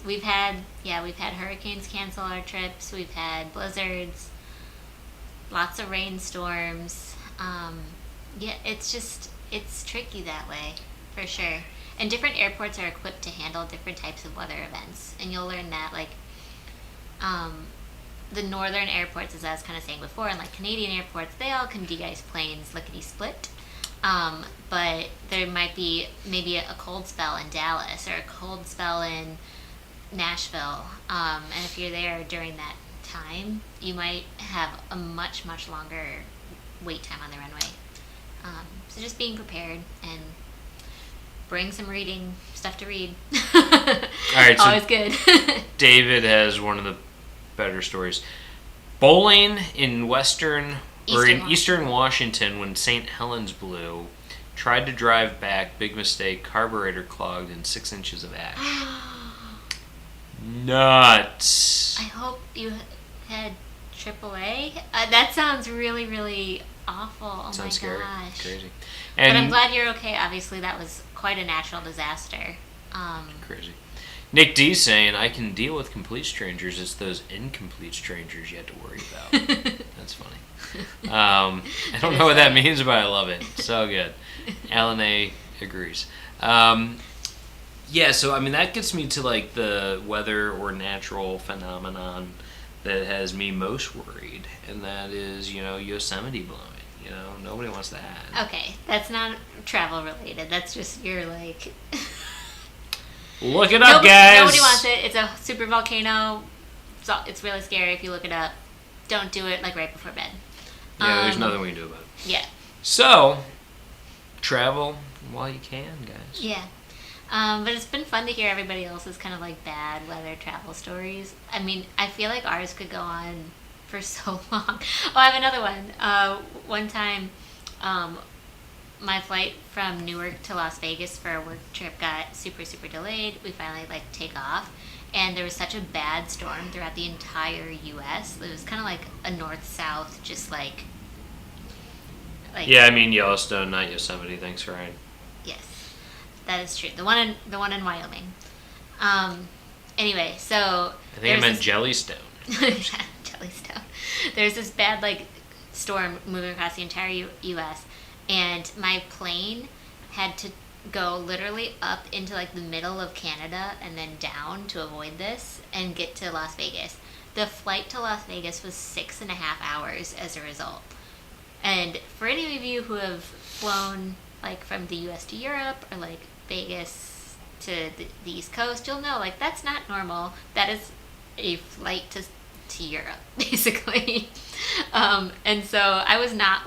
We've had hurricanes cancel our trips. We've had blizzards, lots of rainstorms. It's tricky that way, for sure. And different airports are equipped to handle different types of weather events. And you'll learn that, the northern airports, as I was kind of saying before, and Canadian airports, they all can de-ice planes lickety-split. But there might be maybe a cold spell in Dallas or a cold spell in Nashville. And if you're there during that time, you might have a much, much longer wait time on the runway. So just being prepared and bring some reading stuff to read. All right, always good. David has one of the better stories. Bowling in Eastern Washington when St. Helens blew. Tried to drive back. Big mistake. Carburetor clogged and 6 inches of ash. Nuts. I hope you had AAA. That sounds really, really awful. Oh sounds my scary. gosh. Crazy. But I'm glad you're okay. Obviously, that was quite a natural disaster. Crazy. Nick D saying, I can deal with complete strangers. It's those incomplete strangers you have to worry about. That's funny. I don't know what that means, but I love it. So good. Alan A. agrees. Yeah, so that gets me to the weather or natural phenomenon that has me most worried, and that is, Yosemite blowing. Nobody wants that. Okay, that's not travel related. That's just your Look it up, guys. Nobody wants it. It's a super volcano. It's really scary if you look it up. Don't do it right before bed. Yeah, there's nothing we can do about it. Yeah. So, travel while you can, guys. Yeah. But it's been fun to hear everybody else's kind of bad weather travel stories. I feel like ours could go on for so long. Oh, I have another one. One time, my flight from Newark to Las Vegas for a work trip got super, super delayed. We finally take off, and there was such a bad storm throughout the entire U.S. It was kind of a north-south, just yeah, Yellowstone, not Yosemite. Thanks, Ryan. Yes. That is true. The one in Wyoming. Anyway, so I think I meant Jellystone. Jellystone. There's this bad storm moving across the entire U.S. and my plane had to go literally up into the middle of Canada and then down to avoid this and get to Las Vegas. The flight to Las Vegas was 6.5 hours as a result. And for any of you who have flown from the U.S. to Europe or Vegas to the East Coast, you'll know that's not normal. That is a flight to Europe, basically. And so I was not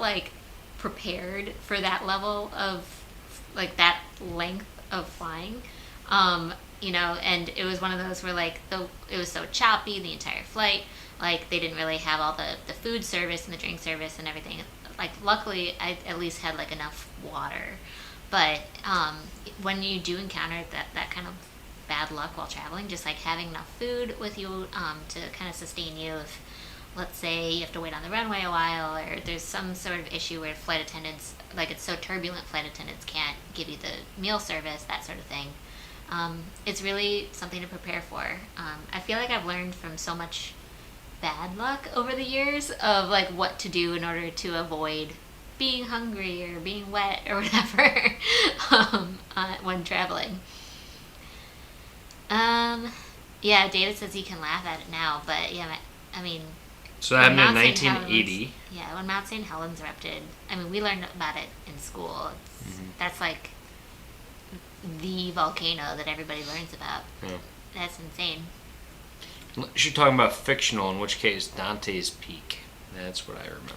prepared for that level of that length of flying. And it was one of those where it was so choppy the entire flight. They didn't really have all the food service and the drink service and everything. Luckily I at least had enough water. But when you do encounter that kind of bad luck while traveling, just having enough food with you to kind of sustain you if, let's say, you have to wait on the runway a while or there's some sort of issue where flight attendants, it's so turbulent, flight attendants can't give you the meal service, that sort of thing. It's really something to prepare for. I feel like I've learned from so much bad luck over the years of what to do in order to avoid being hungry or being wet or whatever when traveling. Yeah, David says he can laugh at it now, but yeah, I mean. So that happened in 1980. Yeah, when Mount St. Helens erupted, we learned about it in school. That's the volcano that everybody learns about. Yeah. That's insane. You're talking about fictional, in which case Dante's Peak. That's what I remember.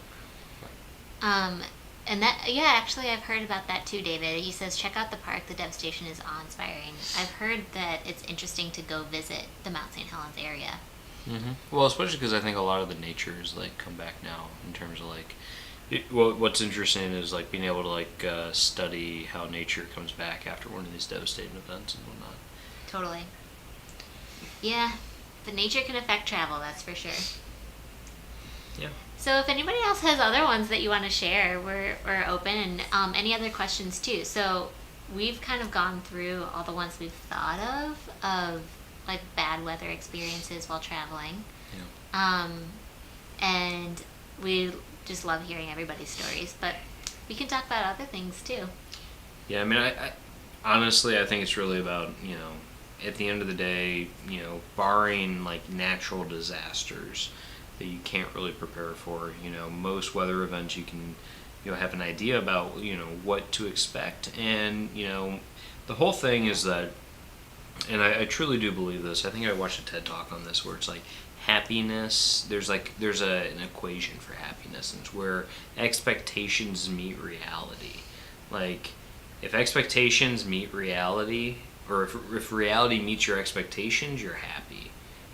And that, yeah, actually I've heard about that too, David. He says, check out the park, the devastation is awe-inspiring. I've heard that it's interesting to go visit the Mount St. Helens area. Well, especially because I think a lot of the nature is come back now in terms of what's interesting is being able to study how nature comes back after one of these devastating events and whatnot. Totally. Yeah, but nature can affect travel, that's for sure. Yeah. So if anybody else has other ones that you want to share, we're open, and any other questions too. So we've kind of gone through all the ones we've thought of bad weather experiences while traveling. Yeah. And we just love hearing everybody's stories, but we can talk about other things too. Yeah, I honestly, I think it's really about, at the end of the day, barring natural disasters that you can't really prepare for, most weather events you can, have an idea about, what to expect. And, the whole thing is that, and I truly do believe this, I think I watched a TED Talk on this where it's happiness, there's an equation for happiness, and it's where expectations meet reality. If expectations meet reality, or if reality meets your expectations, you're happy.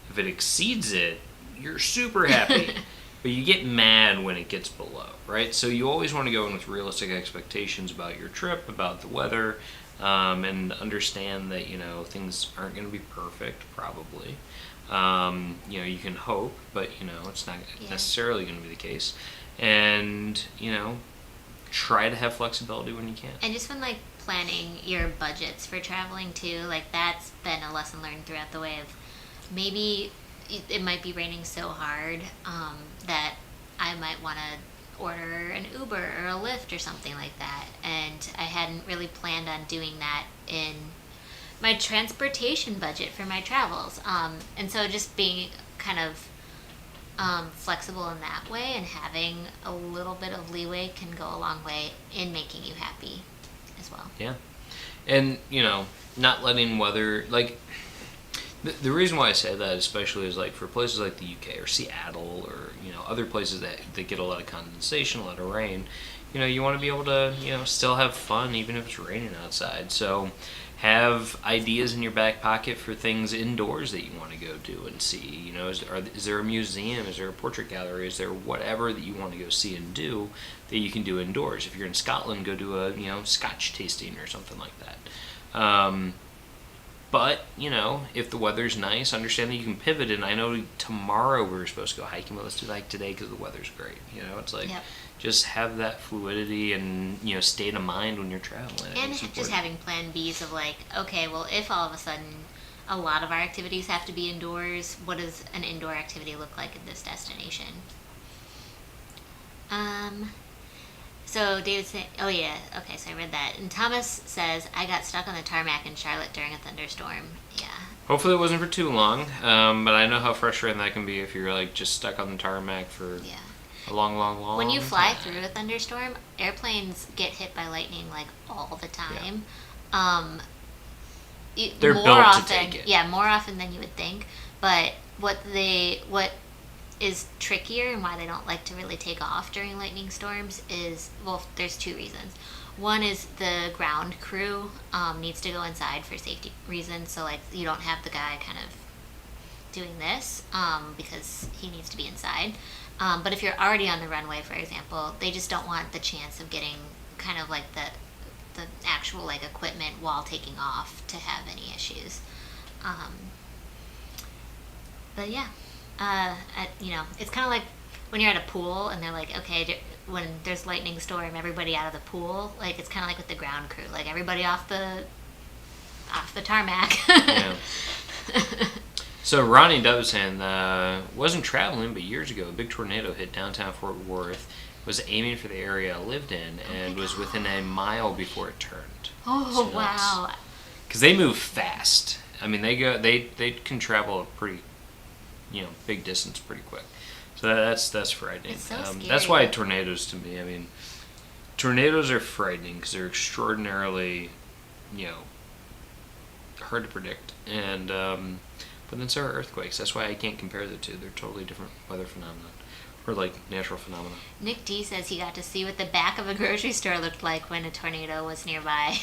If it exceeds it, you're super happy. But you get mad when it gets below, right? So you always want to go in with realistic expectations about your trip, about the weather, and understand that, things aren't going to be perfect, probably. You can hope, but, it's not necessarily going to be the case. And, try to have flexibility when you can. And just when, planning your budgets for traveling, too, that's been a lesson learned throughout the way of maybe it might be raining so hard that I might want to order an Uber or a Lyft or something like that. And I hadn't really planned on doing that in my transportation budget for my travels. And so just being kind of flexible in that way and having a little bit of leeway can go a long way in making you happy as well. Yeah. And, not letting weather, the reason why I say that especially is for places like the UK or Seattle or, other places that get a lot of condensation, a lot of rain, you want to be able to, still have fun even if it's raining outside. So have ideas in your back pocket for things indoors that you want to go do and see. Is there a museum? Is there a portrait gallery? Is there whatever that you want to go see and do that you can do indoors? If you're in Scotland, go do a, Scotch tasting or something like that. But, if the weather's nice, understand that you can pivot. And I know tomorrow we're supposed to go hiking, but let's do hike today because the weather's great. It's like, Yep. just have that fluidity and, state of mind when you're traveling. And It's just important. having plan Bs of like, okay, well, if all of a sudden a lot of our activities have to be indoors, what does an indoor activity look like at this destination? So David said, oh yeah, okay, so I read that. And Thomas says, I got stuck on the tarmac in Charlotte during a thunderstorm. Yeah. Hopefully it wasn't for too long, but I know how frustrating that can be if you're like just stuck on the tarmac for Yeah. a long When you fly time. through a thunderstorm, airplanes get hit by lightning like all the time. They're More built to often, take it. Yeah, more often than you would think. But what is trickier and why they don't like to really take off during lightning storms is, well, there's two reasons. One is the ground crew needs to go inside for safety reasons, so like you don't have the guy kind of doing this because he needs to be inside. But if you're already on the runway, for example, they just don't want the chance of getting kind of like the actual like equipment while taking off to have any issues. But yeah, it's kind of like when you're at a pool and they're like, okay, when there's lightning storm, everybody out of the pool. Like it's kind of like with the ground crew, like everybody off the tarmac. Yeah. So Ronnie Dovesan wasn't traveling, but years ago, a big tornado hit downtown Fort Worth, was aiming for the area I lived in, and was within a mile before it turned. Oh, wow. Because they move fast. I mean, they can travel a pretty, big distance pretty quick. So that's frightening. It's so scary. That's why tornadoes, to me, tornadoes are frightening because they're extraordinarily, hard to predict. And but then so are earthquakes. That's why I can't compare the two. They're totally different weather phenomena, or like natural phenomena. Nick D says he got to see what the back of a grocery store looked like when a tornado was nearby.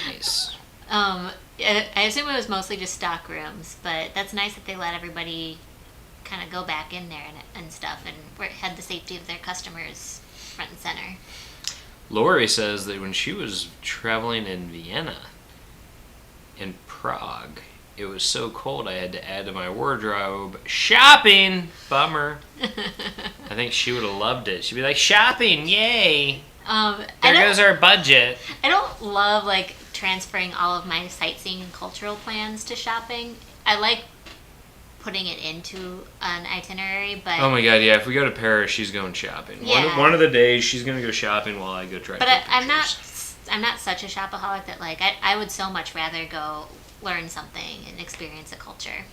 Nice. I assume it was mostly just stock rooms, but that's nice that they let everybody kind of go back in there and stuff, and had the safety of their customers front and center. Lori says that when she was traveling in Vienna, in Prague, it was so cold I had to add to my wardrobe shopping. Bummer. I think she would have loved it. She'd be like, shopping, yay. There goes our budget. I don't love like transferring all of my sightseeing and cultural plans to shopping. I like putting it into an itinerary, but oh my god, yeah, if we go to Paris, she's going shopping. Yeah. One of the days she's going to go shopping while I go try to take I'm pictures. not such a shopaholic that like I would so much rather go learn something and experience a culture.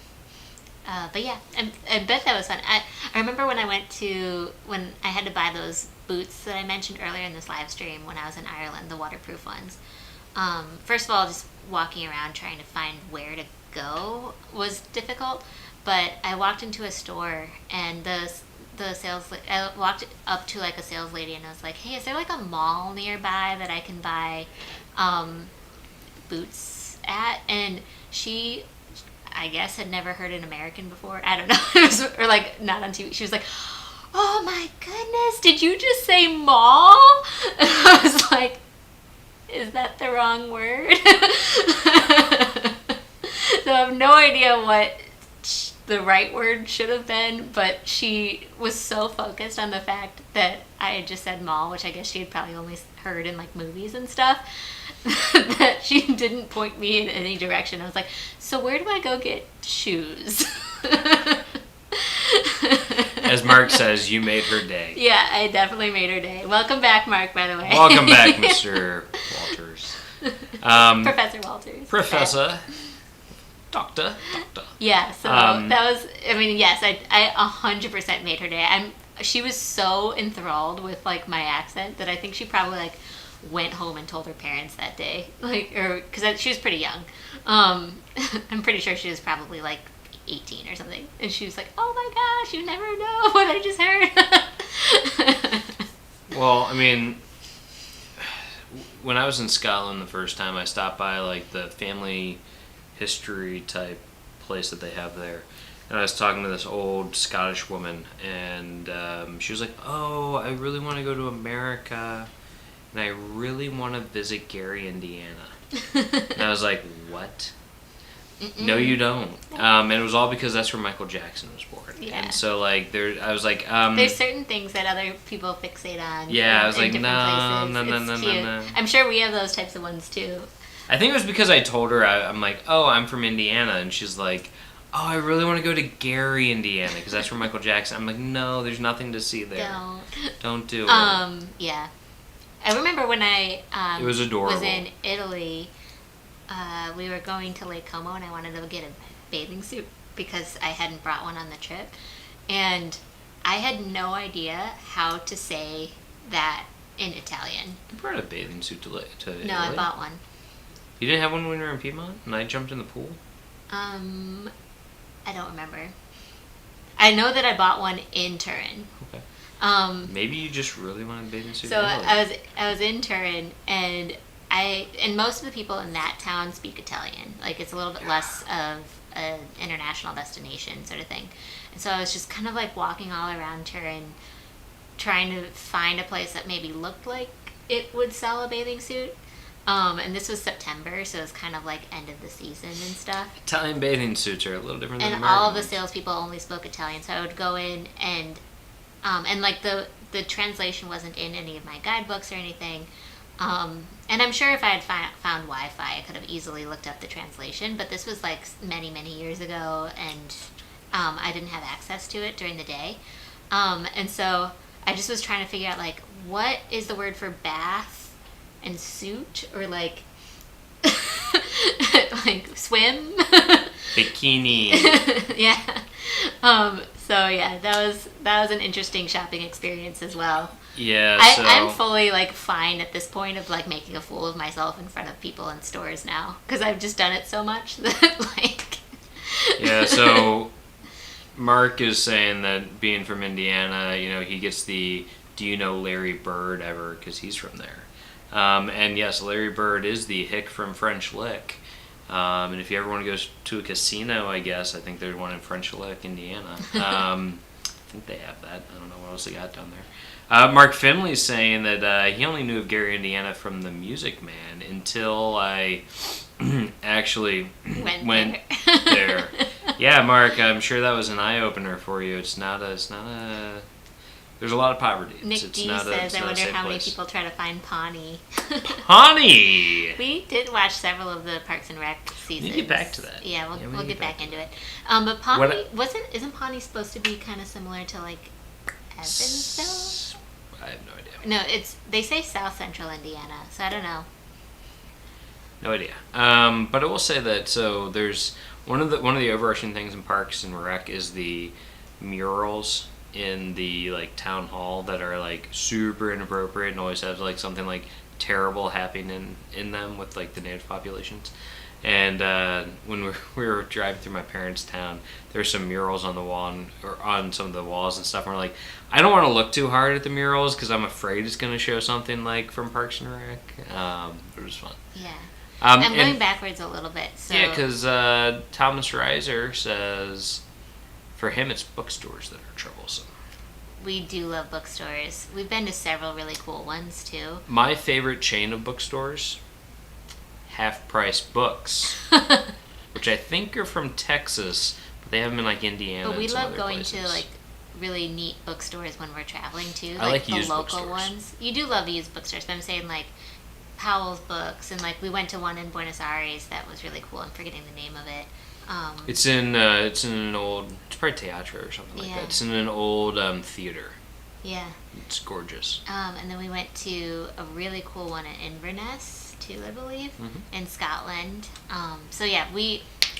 But yeah, I bet that was fun. I remember when I had to buy those boots that I mentioned earlier in this live stream when I was in Ireland, the waterproof ones. First of all, just walking around trying to find where to go was difficult. But I walked into a store and I walked up to like a sales lady and I was like, hey, is there like a mall nearby that I can buy boots at? And she, I guess, had never heard an American before. I don't know. Or like not on TV. She was like, oh my goodness, did you just say mall? And I was like, is that the wrong word? So I have no idea what the right word should have been, but she was so focused on the fact that I had just said mall, which I guess she had probably only heard in like movies and stuff, that she didn't point me in any direction. I was like, so where do I go get shoes? As Mark says, you made her day. Yeah, I definitely made her day. Welcome back, Mark, by the way. Welcome back, Mr. Walters. Professor Walters. Professor. Doctor. Yeah, so that was, I mean, yes, I 100% made her day. She was so enthralled with, like, my accent that I think she probably, like, went home and told her parents that day. Like, because she was pretty young. I'm pretty sure she was probably, like, 18 or something. And she was like, oh my gosh, you never know what I just heard. Well, I mean, when I was in Scotland the first time, I stopped by, like, the family history type place that they have there, and I was talking to this old Scottish woman, and she was like, oh, I really want to go to America, and I really want to visit Gary, Indiana. And I was like, what? No, you don't. And it was all because that's where Michael Jackson was born. Yeah. And so, like, I was like, there's certain things that other people fixate on. Yeah, I was in like, different no, places. no, It's no, cute. no. I'm sure we have those types of ones too. I think it was because I told her, I'm like, oh, I'm from Indiana. And she's like, oh, I really want to go to Gary, Indiana, because that's where Michael Jackson. I'm like, no, there's nothing to see there. Don't do it. Yeah. I remember when I it was adorable. was in Italy, we were going to Lake Como, and I wanted to get a bathing suit because I hadn't brought one on the trip. And I had no idea how to say that in Italian. You brought a bathing suit to Italy? No, I bought one. You didn't have one when you were in Piedmont? And I jumped in the pool? I don't remember. I know that I bought one in Turin. Okay. Maybe you just really wanted a bathing suit. So I was in Turin, and most of the people in that town speak Italian. Like, it's a little bit less of an international destination sort of thing. And so I was just kind of like walking all around Turin, trying to find a place that maybe looked like it would sell a bathing suit. And this was September, so it was kind of like end of the season and stuff. Italian bathing suits are a little different than And American all of the ones. salespeople only spoke Italian, so I would go in and like the translation wasn't in any of my guidebooks or anything. And I'm sure if I had found Wi-Fi, I could have easily looked up the translation, but this was like many, many years ago, and I didn't have access to it during the day. And so I just was trying to figure out, like, what is the word for bath and suit, or like like swim. Bikini. Yeah. So yeah, that was an interesting shopping experience as well. Yeah. I'm fully like fine at this point of like making a fool of myself in front of people in stores now, because I've just done it so much that like. Yeah. So Mark is saying that being from Indiana, he gets the "Do you know Larry Bird ever?" because he's from there. And yes, Larry Bird is the hick from French Lick. And if you ever want to go to a casino, I guess, I think there's one in French Lick, Indiana. I think they have that. I don't know what else they got down there. Mark Finley's saying that he only knew of Gary, Indiana from The Music Man until I actually went there. Yeah, Mark, I'm sure that was an eye-opener for you. It's not a there's a lot of poverty. Nick D says, I wonder how many people try to find Pawnee. Pawnee! We did watch several of the Parks and Rec seasons. We need to get back to that. Yeah, we'll get back into it. But Pawnee, isn't Pawnee supposed to be kind of similar to like Evansville? I have no idea. No, they say South Central Indiana, so I don't know. No idea. But I will say that, so there's one of the overarching things in Parks and Rec is the murals in the like town hall that are like super inappropriate and always have like something like terrible happening in them with like the native populations. And when we were driving through my parents' town, there's some murals on the wall or on some of the walls and stuff. And we're like, I don't want to look too hard at the murals because I'm afraid it's going to show something like from Parks and Rec. It was fun. Yeah. I'm going backwards a little bit. So. Yeah, because Thomas Reiser says for him it's bookstores that are troublesome. We do love bookstores. We've been to several really cool ones too. My favorite chain of bookstores, Half Price Books, which I think are from Texas, but they have them in like Indiana. But we and some love other going places. to like really neat bookstores when we're traveling too. I like the used local bookstores. ones. You do love used bookstores, but I'm saying like Powell's Books, and like we went to one in Buenos Aires that was really cool. I'm forgetting the name of it. It's in an old, it's probably teatro or something like Yeah. that. It's in an old theater. Yeah. It's gorgeous. And then we went to a really cool one in Inverness too, I believe, in Scotland. So yeah,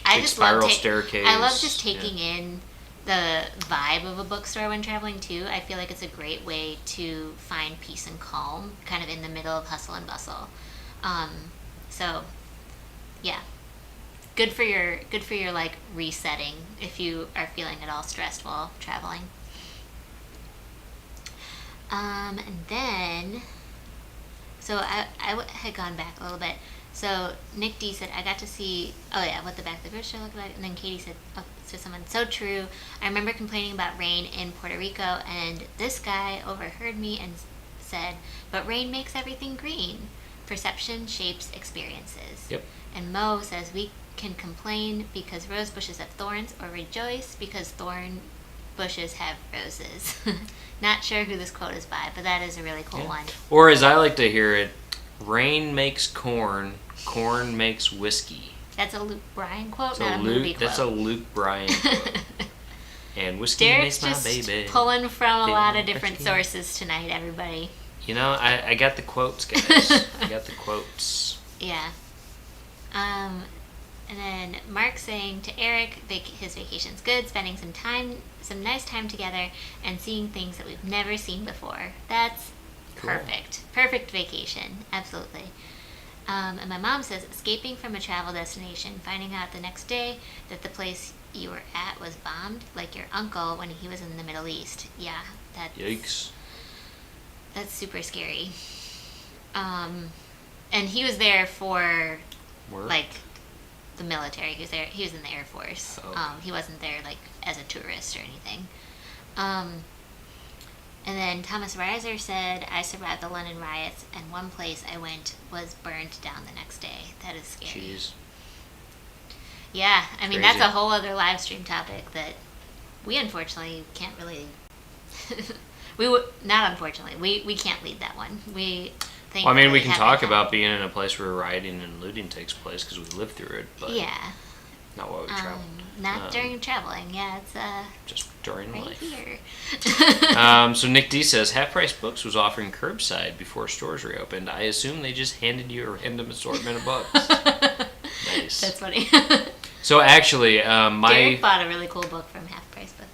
I just spiral love staircase. I love just taking in the vibe of a bookstore when traveling too. I feel like it's a great way to find peace and calm, kind of in the middle of hustle and bustle. So yeah, good for your like resetting if you are feeling at all stressed while traveling. And then, so I had gone back a little bit. So Nick D said, I got to see, what the back of the grocery store looked like. And then Katie said, to someone, so true. I remember complaining about rain in Puerto Rico, and this guy overheard me and said, but rain makes everything green. Perception shapes experiences. Yep. And Mo says, we can complain because rose bushes have thorns, or rejoice because thorn bushes have roses. Not sure who this quote is by, but that is a really cool one. Or as I like to hear it, rain makes corn, corn makes whiskey. That's a Luke Bryan quote, not a movie quote. That's a Luke Bryan quote. And whiskey Derek's makes my just baby. pulling from a lot of different sources tonight, everybody. You know, I got the quotes, guys. I got the quotes. Yeah. And then Mark saying to Eric, his vacation's good, spending some nice time together, and seeing things that we've never seen before. That's Cool. perfect. Perfect vacation. Absolutely. And my mom says, escaping from a travel destination, finding out the next day that the place you were at was bombed, like your uncle when he was in the Middle East. Yeah, Yikes. That's super scary. And he was there for Work? like the military. He was there. He was in the Air Force. Oh. He wasn't there like as a tourist or anything. And then Thomas Reiser said, I survived the London riots, and one place I went was burned down the next day. That is scary. Jeez. Yeah, I mean, Crazy. that's a whole other live stream topic that we unfortunately can't really... Not unfortunately. We can't lead that one. We Well, I mean, we can haven't talk had- about being in a place where rioting and looting takes place because we lived through it, but Yeah. not while we travel. Not during traveling. Yeah, it's Just during right life. here. So Nick D says, Half Price Books was offering curbside before stores reopened. I assume they just handed you a random assortment of books. Nice. That's funny. So actually, Derek bought a really cool book from Half Price Books.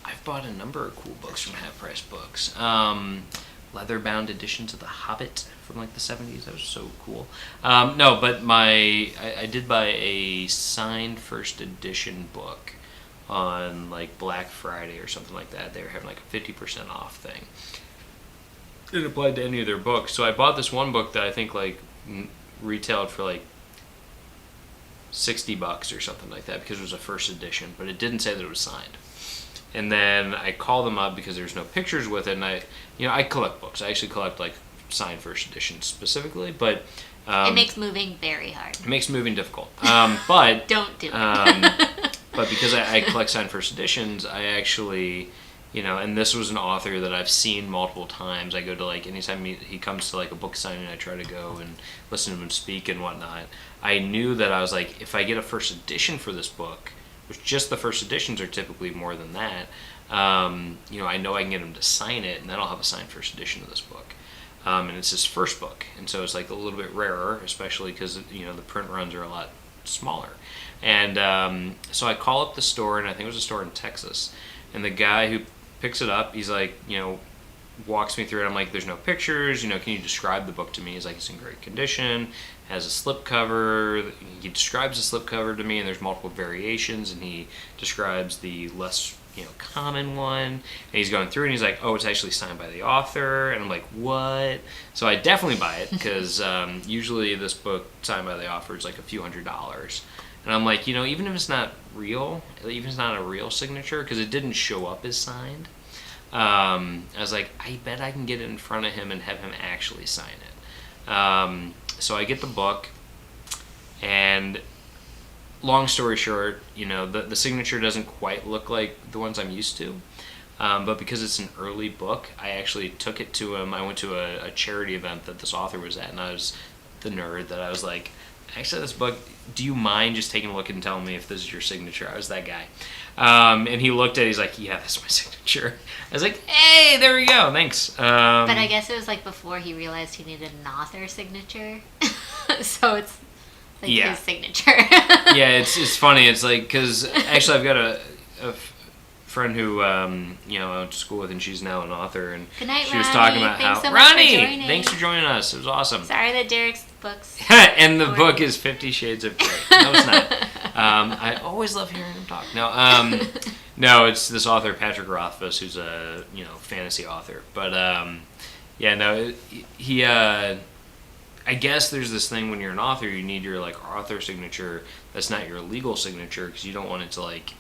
I've bought a number of cool books from Half Price Books. Leather-bound editions of The Hobbit from like the 70s. That was so cool. No, but I did buy a signed first edition book on like Black Friday or something like that. They were having like a 50% off thing. It applied to any of their books. So I bought this one book that I think like retailed for like $60 or something like that because it was a first edition, but it didn't say that it was signed. And then I called them up because there's no pictures with it, and I collect books. I actually collect like signed first editions specifically, but It makes moving very hard. it makes moving difficult. But Don't do it. but because I collect signed first editions, I actually, and this was an author that I've seen multiple times. I go to like anytime he comes to like a book signing, I try to go and listen to him speak and whatnot. I knew that I was like, if I get a first edition for this book, which just the first editions are typically more than that, I know I can get him to sign it, and then I'll have a signed first edition of this book. And it's his first book, and so it's like a little bit rarer, especially because the print runs are a lot smaller. And so I call up the store, and I think it was a store in Texas, and the guy who picks it up, he's like, walks me through it. I'm like, there's no pictures, can you describe the book to me? He's like, it's in great condition, has a slipcover. He describes the slipcover to me, and there's multiple variations, and he describes the less common one, and he's going through, and he's like, oh, it's actually signed by the author, and I'm like, what? So I definitely buy it, because usually this book signed by the author is like a few $100s, and I'm like, even if it's not real, even if it's not a real signature, because it didn't show up as signed, I was like, I bet I can get it in front of him and have him actually sign it. So I get the book, and long story short, the signature doesn't quite look like the ones I'm used to, but because it's an early book, I actually took it to him. I went to a charity event that this author was at, and I was the nerd that I was like, actually, this book, do you mind just taking a look and telling me if this is your signature? I was that guy. And he looked at it, he's like, yeah, that's my signature. I was like, hey, there we go, thanks. But I guess it was like before he realized he needed an author signature. So it's like his signature. Yeah, it's funny. It's like, because actually I've got a friend who I went to school with, and she's now an author, and Good night, she was Ronnie. talking about Thanks how so much for Ronnie, joining. thanks for joining us. It was awesome. Sorry that Derek's books. And the book is 50 Shades of Grey. No, it's not. I always love hearing him talk. No, it's this author Patrick Rothfuss, who's a fantasy author. But he. I guess there's this thing when you're an author, you need your like author signature. That's not your legal signature, because you don't want it to like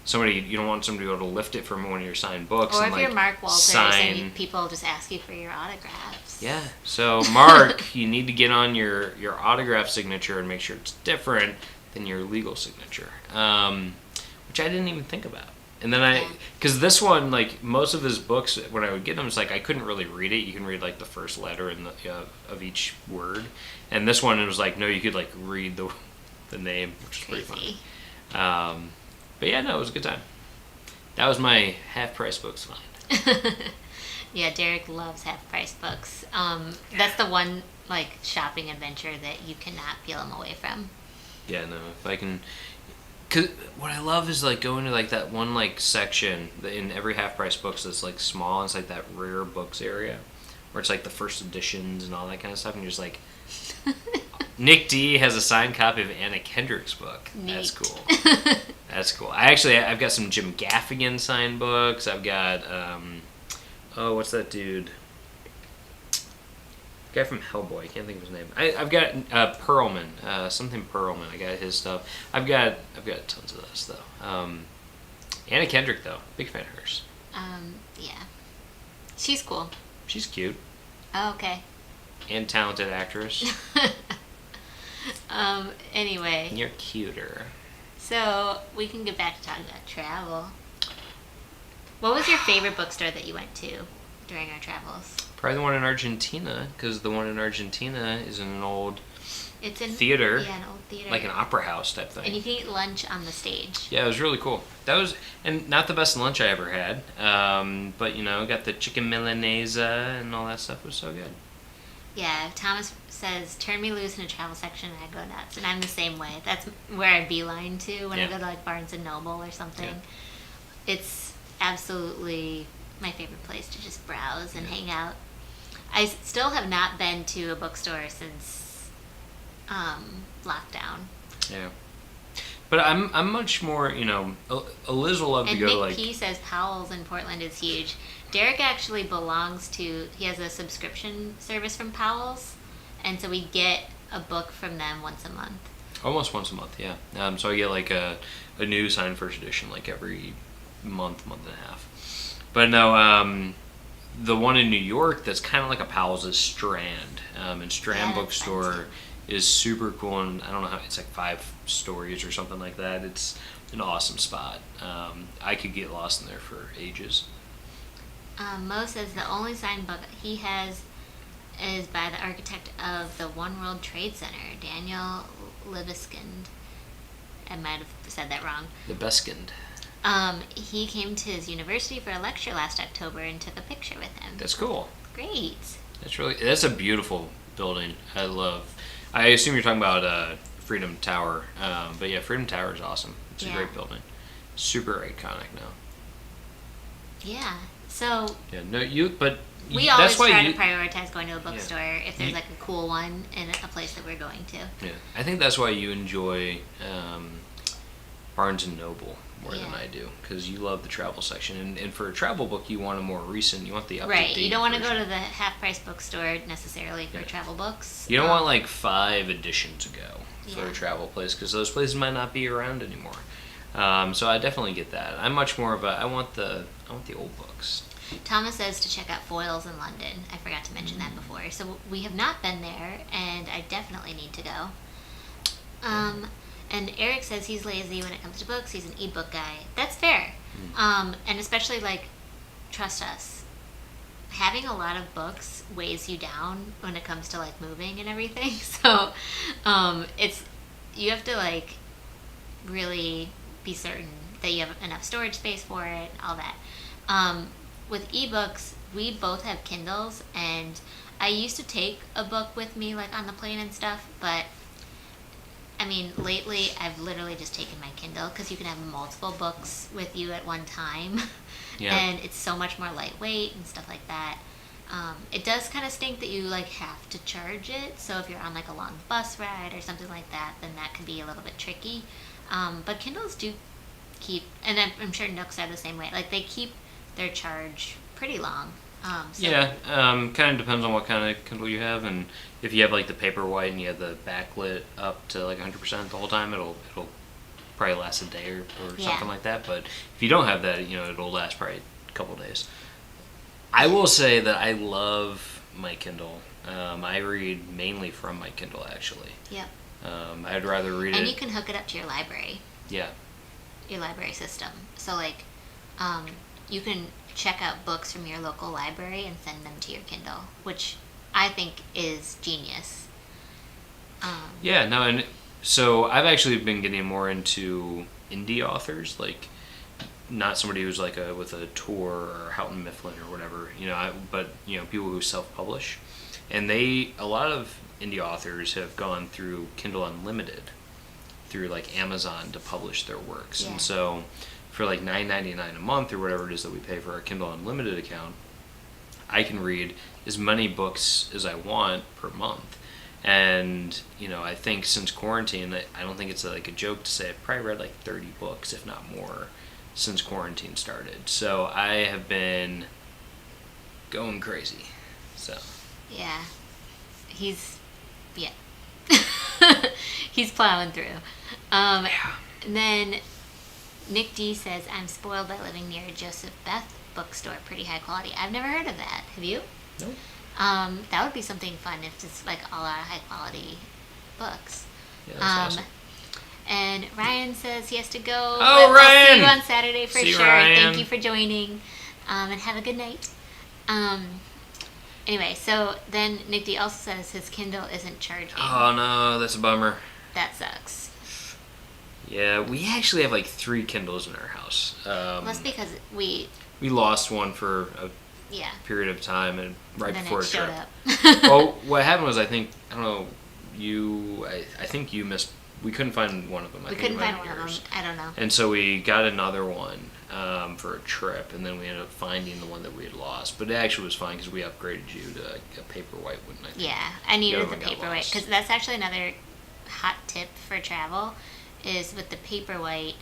you don't want somebody to be able to lift it from one of your signed books. Or and, if you're Mark Walters sign. and people just ask you for your autographs. Yeah. So Mark, you need to get on your autograph signature and make sure it's different than your legal signature, which I didn't even think about. And then because this one, like most of his books, when I would get them, it's like I couldn't really read it. You can read like the first letter in of each word, and this one it was like no, you could like read the name, which is pretty funny. But yeah, no, it was a good time. That was my half-price books find. Yeah, Derek loves half-price books. That's the one like shopping adventure that you cannot peel him away from. Yeah, no, if I can. Cause what I love is like going to like that one like section in every half-price books that's like small. It's like that rare books area where it's like the first editions and all that kind of stuff, and you're just like, Nick D has a signed copy of Anna Kendrick's book. Neat. That's cool. That's cool. I've got some Jim Gaffigan signed books. I've got what's that dude? Guy from Hellboy. I can't think of his name. I've got Perlman, something Perlman. I got his stuff. I've got tons of that stuff. Anna Kendrick though, big fan of hers. Yeah, she's cool. She's cute. Oh, okay. And talented actress. Anyway. You're cuter. So we can get back to talking about travel. What was your favorite bookstore that you went to during our travels? Probably the one in Argentina, because the one in Argentina is in an old theater. Yeah, an old theater. Like an opera house type thing. And you can eat lunch on the stage. Yeah, it was really cool. And not the best lunch I ever had, but got the chicken milanese and all that stuff. It was so good. Yeah, Thomas says, turn me loose in a travel section and I go nuts. And I'm the same way. That's where I beeline to when I go to like Barnes & Noble or something. Yeah. It's absolutely my favorite place to just browse and hang out. I still have not been to a bookstore since lockdown. Yeah. But I'm much more, Eliz will love to go Nick like... P says Powell's in Portland is huge. Derek actually he has a subscription service from Powell's, and so we get a book from them once a month. Almost once a month, yeah. So I get like a new signed first edition like every month and a half. But no, the one in New York that's kind of like a Powell's is Strand. And Strand Bookstore is super cool, and I don't know how, it's like 5 stories or something like that. It's an awesome spot. I could get lost in there for ages. Mo says the only signed book he has is by the architect of the One World Trade Center, Daniel Libeskind. I might have said that wrong. Libeskind. He came to his university for a lecture last October and took a picture with him. That's cool. Great. That's a beautiful building. I assume you're talking about Freedom Tower. But yeah, Freedom Tower is awesome. It's a great building. Super iconic now. Yeah. So yeah, no, we always try to prioritize going to a bookstore if there's like a cool one in a place that we're going to. Yeah, I think that's why you enjoy Barnes & Noble more than I do, because you love the travel section, and for a travel book you want a more recent, you want the up-to-date right. You don't want to go version. to the half-price bookstore necessarily for travel books. You don't want like 5 editions ago for a travel place, because those places might not be around anymore. So I definitely get that. I'm much more of I want the old books. Thomas says to check out Foyles in London. I forgot to mention that before. So we have not been there, and I definitely need to go. And Eric says he's lazy when it comes to books. He's an ebook guy. That's fair. And especially, trust us, having a lot of books weighs you down when it comes to, moving and everything. So you have to, really be certain that you have enough storage space for it, all that. With ebooks, we both have Kindles, and I used to take a book with me, on the plane and stuff, but lately I've literally just taken my Kindle, because you can have multiple books with you at one time. Yeah. And it's so much more lightweight and stuff like that. It does kind of stink that you have to charge it, so if you're on a long bus ride or something like that, then that can be a little bit tricky. But Kindles do keep, and I'm sure Nooks are the same way, they keep their charge pretty long. Kind of depends on what kind of Kindle you have, and if you have the Paperwhite and you have the backlit up to 100% the whole time, it'll probably last a day or something like that. But if you don't have that, it'll last probably a couple days. I will say that I love my Kindle. I read mainly from my Kindle, actually. Yep. I'd rather read And it. you can hook it up to your library. Yeah. Your library system. So like, you can check out books from your local library and send them to your Kindle, which I think is genius. Yeah, no, and so I've actually been getting more into indie authors, like not somebody who's like with a tour or Houghton Mifflin or whatever, but people who self-publish, and a lot of indie authors have gone through Kindle Unlimited, through like Amazon to publish their works, Yeah. and so for like $9.99 a month or whatever it is that we pay for our Kindle Unlimited account, I can read as many books as I want per month. And, I think since quarantine, I don't think it's like a joke to say I've probably read like 30 books, if not more, since quarantine started. So I have been going crazy. So. Yeah. He's plowing through. And then Nick D says, I'm spoiled by living near a Joseph Beth bookstore, pretty high quality. I've never heard of that. Have you? Nope. That would be something fun if it's like all our high quality books. Yeah, that's awesome. And Ryan says he has to go. Oh, Ryan! I'll see you on Saturday for See you, sure. Ryan. Thank you for joining. And have a good night. Anyway, so then Nick D also says his Kindle isn't charging. Oh no, that's a bummer. That sucks. Yeah, we actually have like 3 Kindles in our house. Well, that's because we lost one for a yeah. period of time, and right then before it a showed trip. up. Well, what happened was I think you missed. We couldn't find one of them. We couldn't find one of them. I don't know. And so we got another one for a trip, and then we ended up finding the one that we had lost. But it actually was fine because we upgraded you to a paperwhite one. I think. Yeah, I needed other the one got paperwhite lost. because that's actually another hot tip for travel. Is with the paperwhite,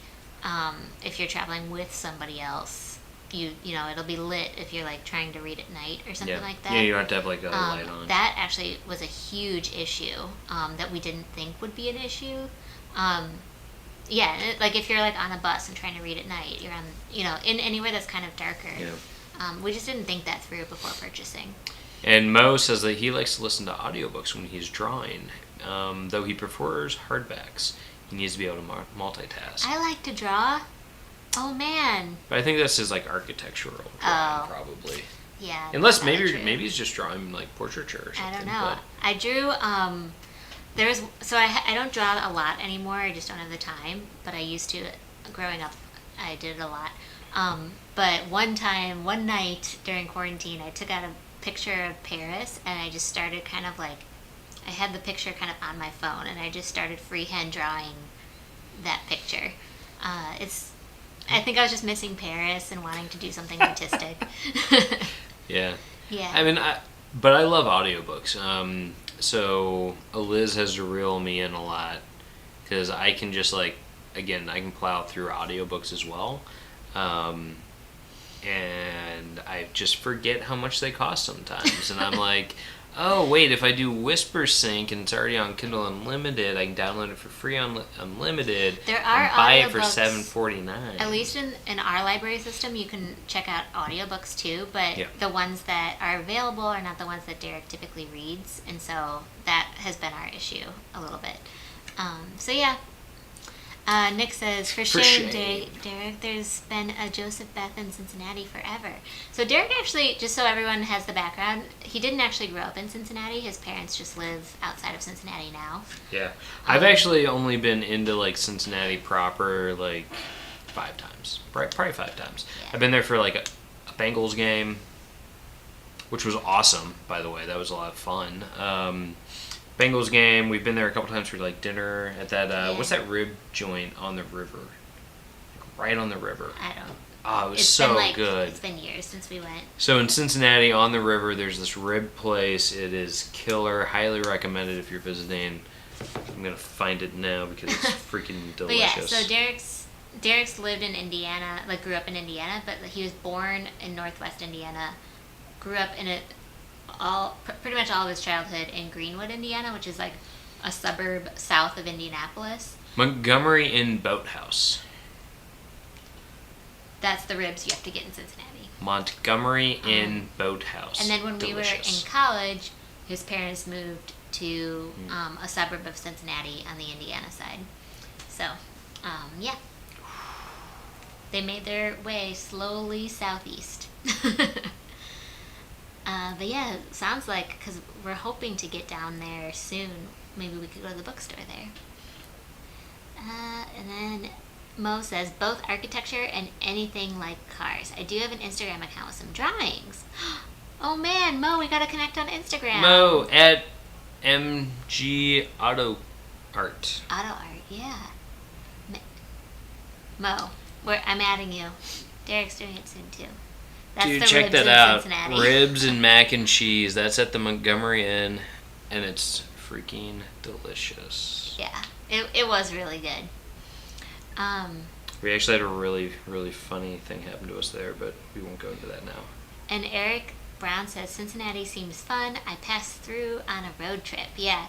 if you're traveling with somebody else, it'll be lit if you're like trying to read at night or something like that. Yeah, you don't have to have like a light on. That actually was a huge issue that we didn't think would be an issue. Like if you're like on a bus and trying to read at night, you're on, in anywhere that's kind of darker. Yeah. We just didn't think that through before purchasing. And Mo says that he likes to listen to audiobooks when he's drawing, though he prefers hardbacks. He needs to be able to multitask. I like to draw. Oh man. But I think that's his like architectural drawing, probably. Yeah. Unless maybe he's just drawing like portraiture or something. I don't know. But I drew. I don't draw a lot anymore. I just don't have the time. But I used to. Growing up, I did it a lot. But one night during quarantine, I took out a picture of Paris, and I just started kind of like. I had the picture kind of on my phone, and I just started freehand drawing that picture. I think I was just missing Paris and wanting to do something artistic. Yeah. Yeah. I mean, but I love audiobooks. So Eliz has to reel me in a lot because I can just I can plow through audiobooks as well. And I just forget how much they cost sometimes. And I'm like, oh, wait, if I do Whisper Sync and it's already on Kindle Unlimited, I can download it for free on Unlimited There are and buy it for audiobooks. $7.49. At least in our library system, you can check out audiobooks too, but Yeah. the ones that are available are not the ones that Derek typically reads, and so that has been our issue a little bit. So yeah. Nick says, for shame, Derek, there's been a Joseph Beth in Cincinnati forever. So Derek actually, just so everyone has the background, he didn't actually grow up in Cincinnati. His parents just live outside of Cincinnati now. Yeah. I've actually only been into Cincinnati proper 5 times. Probably 5 times. Yeah. I've been there for a Bengals game, which was awesome, by the way. That was a lot of fun. Bengals game. We've been there a couple times for dinner at that. What's that rib joint on the river? Right on the river. I don't. Oh, it was It's so been good. It's been years since we went. So in Cincinnati, on the river, there's this rib place. It is killer. Highly recommended if you're visiting. I'm gonna find it now because it's freaking delicious. But yeah, so Derek's lived in Indiana, grew up in Indiana, but he was born in Northwest Indiana. Grew up in pretty much all of his childhood in Greenwood, Indiana, which is a suburb south of Indianapolis. Montgomery Inn Boathouse. That's the ribs you have to get in Cincinnati. Montgomery Inn Boathouse. And then when we were in college, his parents moved to a suburb of Cincinnati on the Indiana side. So, yeah. They made their way slowly southeast. But yeah, it sounds like, because we're hoping to get down there soon, maybe we could go to the bookstore there. And then Mo says, both architecture and anything like cars. I do have an Instagram account with some drawings. Oh man, Mo, we gotta connect on Instagram. Mo at MG Auto Art. Auto art, yeah. Mo, I'm adding you. Derek's doing it soon too. That's Dude, the check ribs that in out. Cincinnati. Ribs and mac and cheese. That's at the Montgomery Inn, and it's freaking delicious. Yeah, it was really good. We actually had a really, really funny thing happen to us there, but we won't go into that now. And Eric Brown says, Cincinnati seems fun. I passed through on a road trip. Yeah.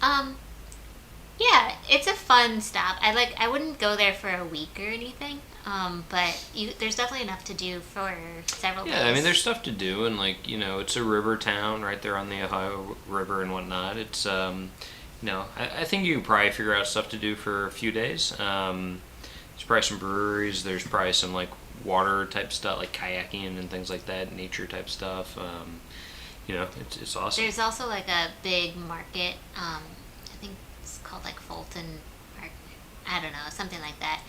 Yeah, it's a fun stop. I wouldn't go there for a week or anything. But there's definitely enough to do for several days. Yeah, I mean, there's stuff to do, and it's a river town right there on the Ohio River and whatnot. It's, I think you can probably figure out stuff to do for a few days. There's probably some breweries. There's probably some like water type stuff, like kayaking and things like that, nature type stuff. It's awesome. There's also like a big market. I think it's called like Fulton Market. I don't know, something like that.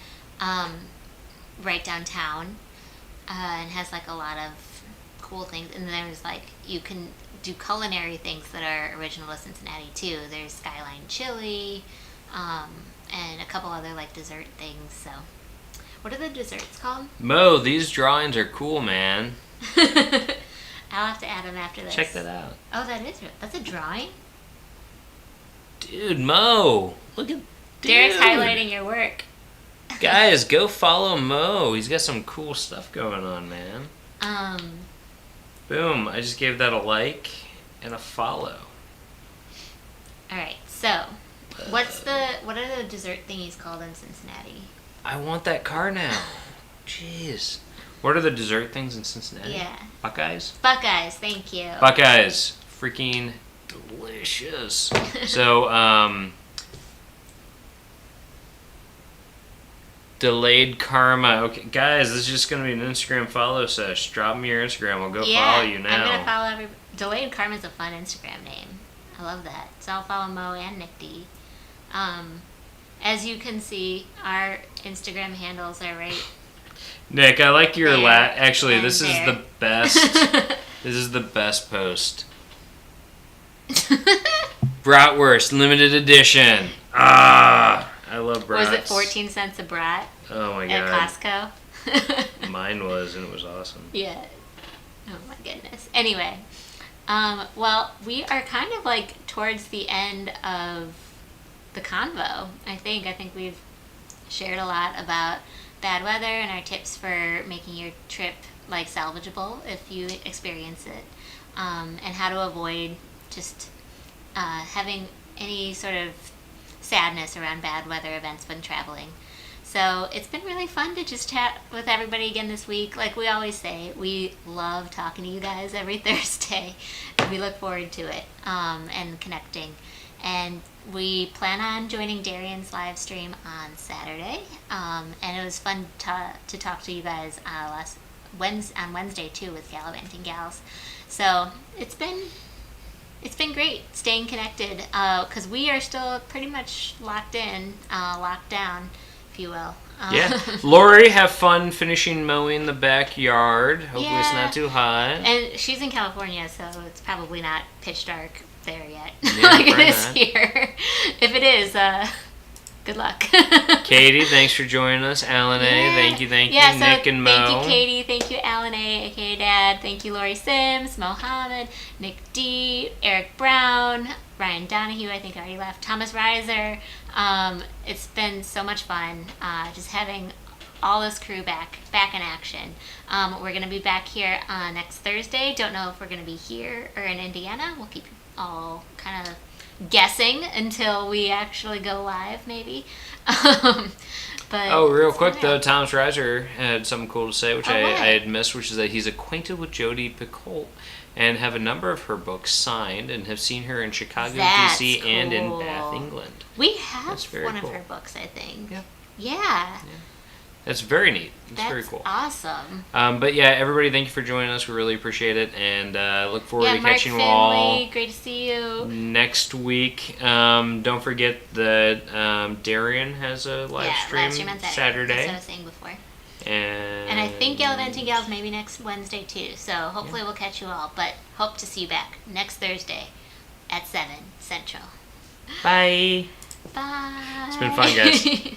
Right downtown, and has like a lot of cool things. And then there's like, you can do culinary things that are original to Cincinnati too. There's Skyline Chili, and a couple other like dessert things. So, what are the desserts called? Mo, these drawings are cool, man. I'll have to add them after this. Check that out. Oh, that's a drawing? Dude, Mo, look at Derek's highlighting your work. Guys, go follow Mo. He's got some cool stuff going on, man. Boom, I just gave that a like and a follow. Alright, so what are the dessert thingies called in Cincinnati? I want that car now. Jeez. What are the dessert things in Cincinnati? Yeah. Buckeyes? Buckeyes, thank you. Buckeyes. Freaking delicious. So, Delayed Karma. Okay, guys, this is just going to be an Instagram follow sesh. Drop me your Instagram. I'll go follow you now. I'm going to follow everybody. Delayed Karma is a fun Instagram name. I love that. So I'll follow Mo and Nick D. As you can see, our Instagram handles are right. Nick, I like your actually, and this is there. the best. This is the best post. Bratwurst, limited edition. I love brats. Was it 14 cents a brat Oh my at god. Costco? Mine was, and it was awesome. Yeah. Oh my goodness. Anyway, well, we are kind of like towards the end of the convo. I think we've shared a lot about bad weather and our tips for making your trip like salvageable if you experience it, and how to avoid just having any sort of sadness around bad weather events when traveling. So it's been really fun to just chat with everybody again this week. Like we always say, we love talking to you guys every Thursday. We look forward to it, and connecting. And we plan on joining Darian's live stream on Saturday. And it was fun to talk to you guys on Wednesday too with Gallivanting Gals. So it's been great staying connected, because we are still pretty much locked down, if you will. Yeah. Lori, have fun finishing mowing the backyard. Hopefully it's not too hot. And she's in California, so it's probably not pitch dark there yet, Yeah, like it probably is not. here. If it is, good luck. Katie, thanks for joining us. Alan A, thank you, Yeah, so Nick and Mo. thank you, Katie. Thank you, Alan A, aka Dad. Thank you, Lori Sims, Mohammed, Nick D, Eric Brown, Ryan Donahue, I think I already left, Thomas Reiser. It's been so much fun just having all this crew back in action. We're going to be back here next Thursday. Don't know if we're going to be here or in Indiana. We'll keep you all kind of guessing until we actually go live, maybe. But Oh, real quick yeah. though, Thomas Reiser had something cool to say, which Oh, I what? had missed, which is that he's acquainted with Jodi Picoult and have a number of her books signed and have seen her in Chicago, That's D.C., and in cool. Bath, England. We have That's very one cool. of her books, I think. Yeah. Yeah. That's very neat. It's That's very cool. awesome. But yeah, everybody, thank you for joining us. We really appreciate it, and look forward Yeah, to Mark catching you Finley, all great to see you. next week. Don't forget that Darian has a live stream on Saturday. Saturday. That's what I was saying before. And And I think Gallivanting Gals maybe next Wednesday too. So hopefully we'll catch you all. But hope to see you back next Thursday at 7 Central. bye. Bye. It's been fun, guys.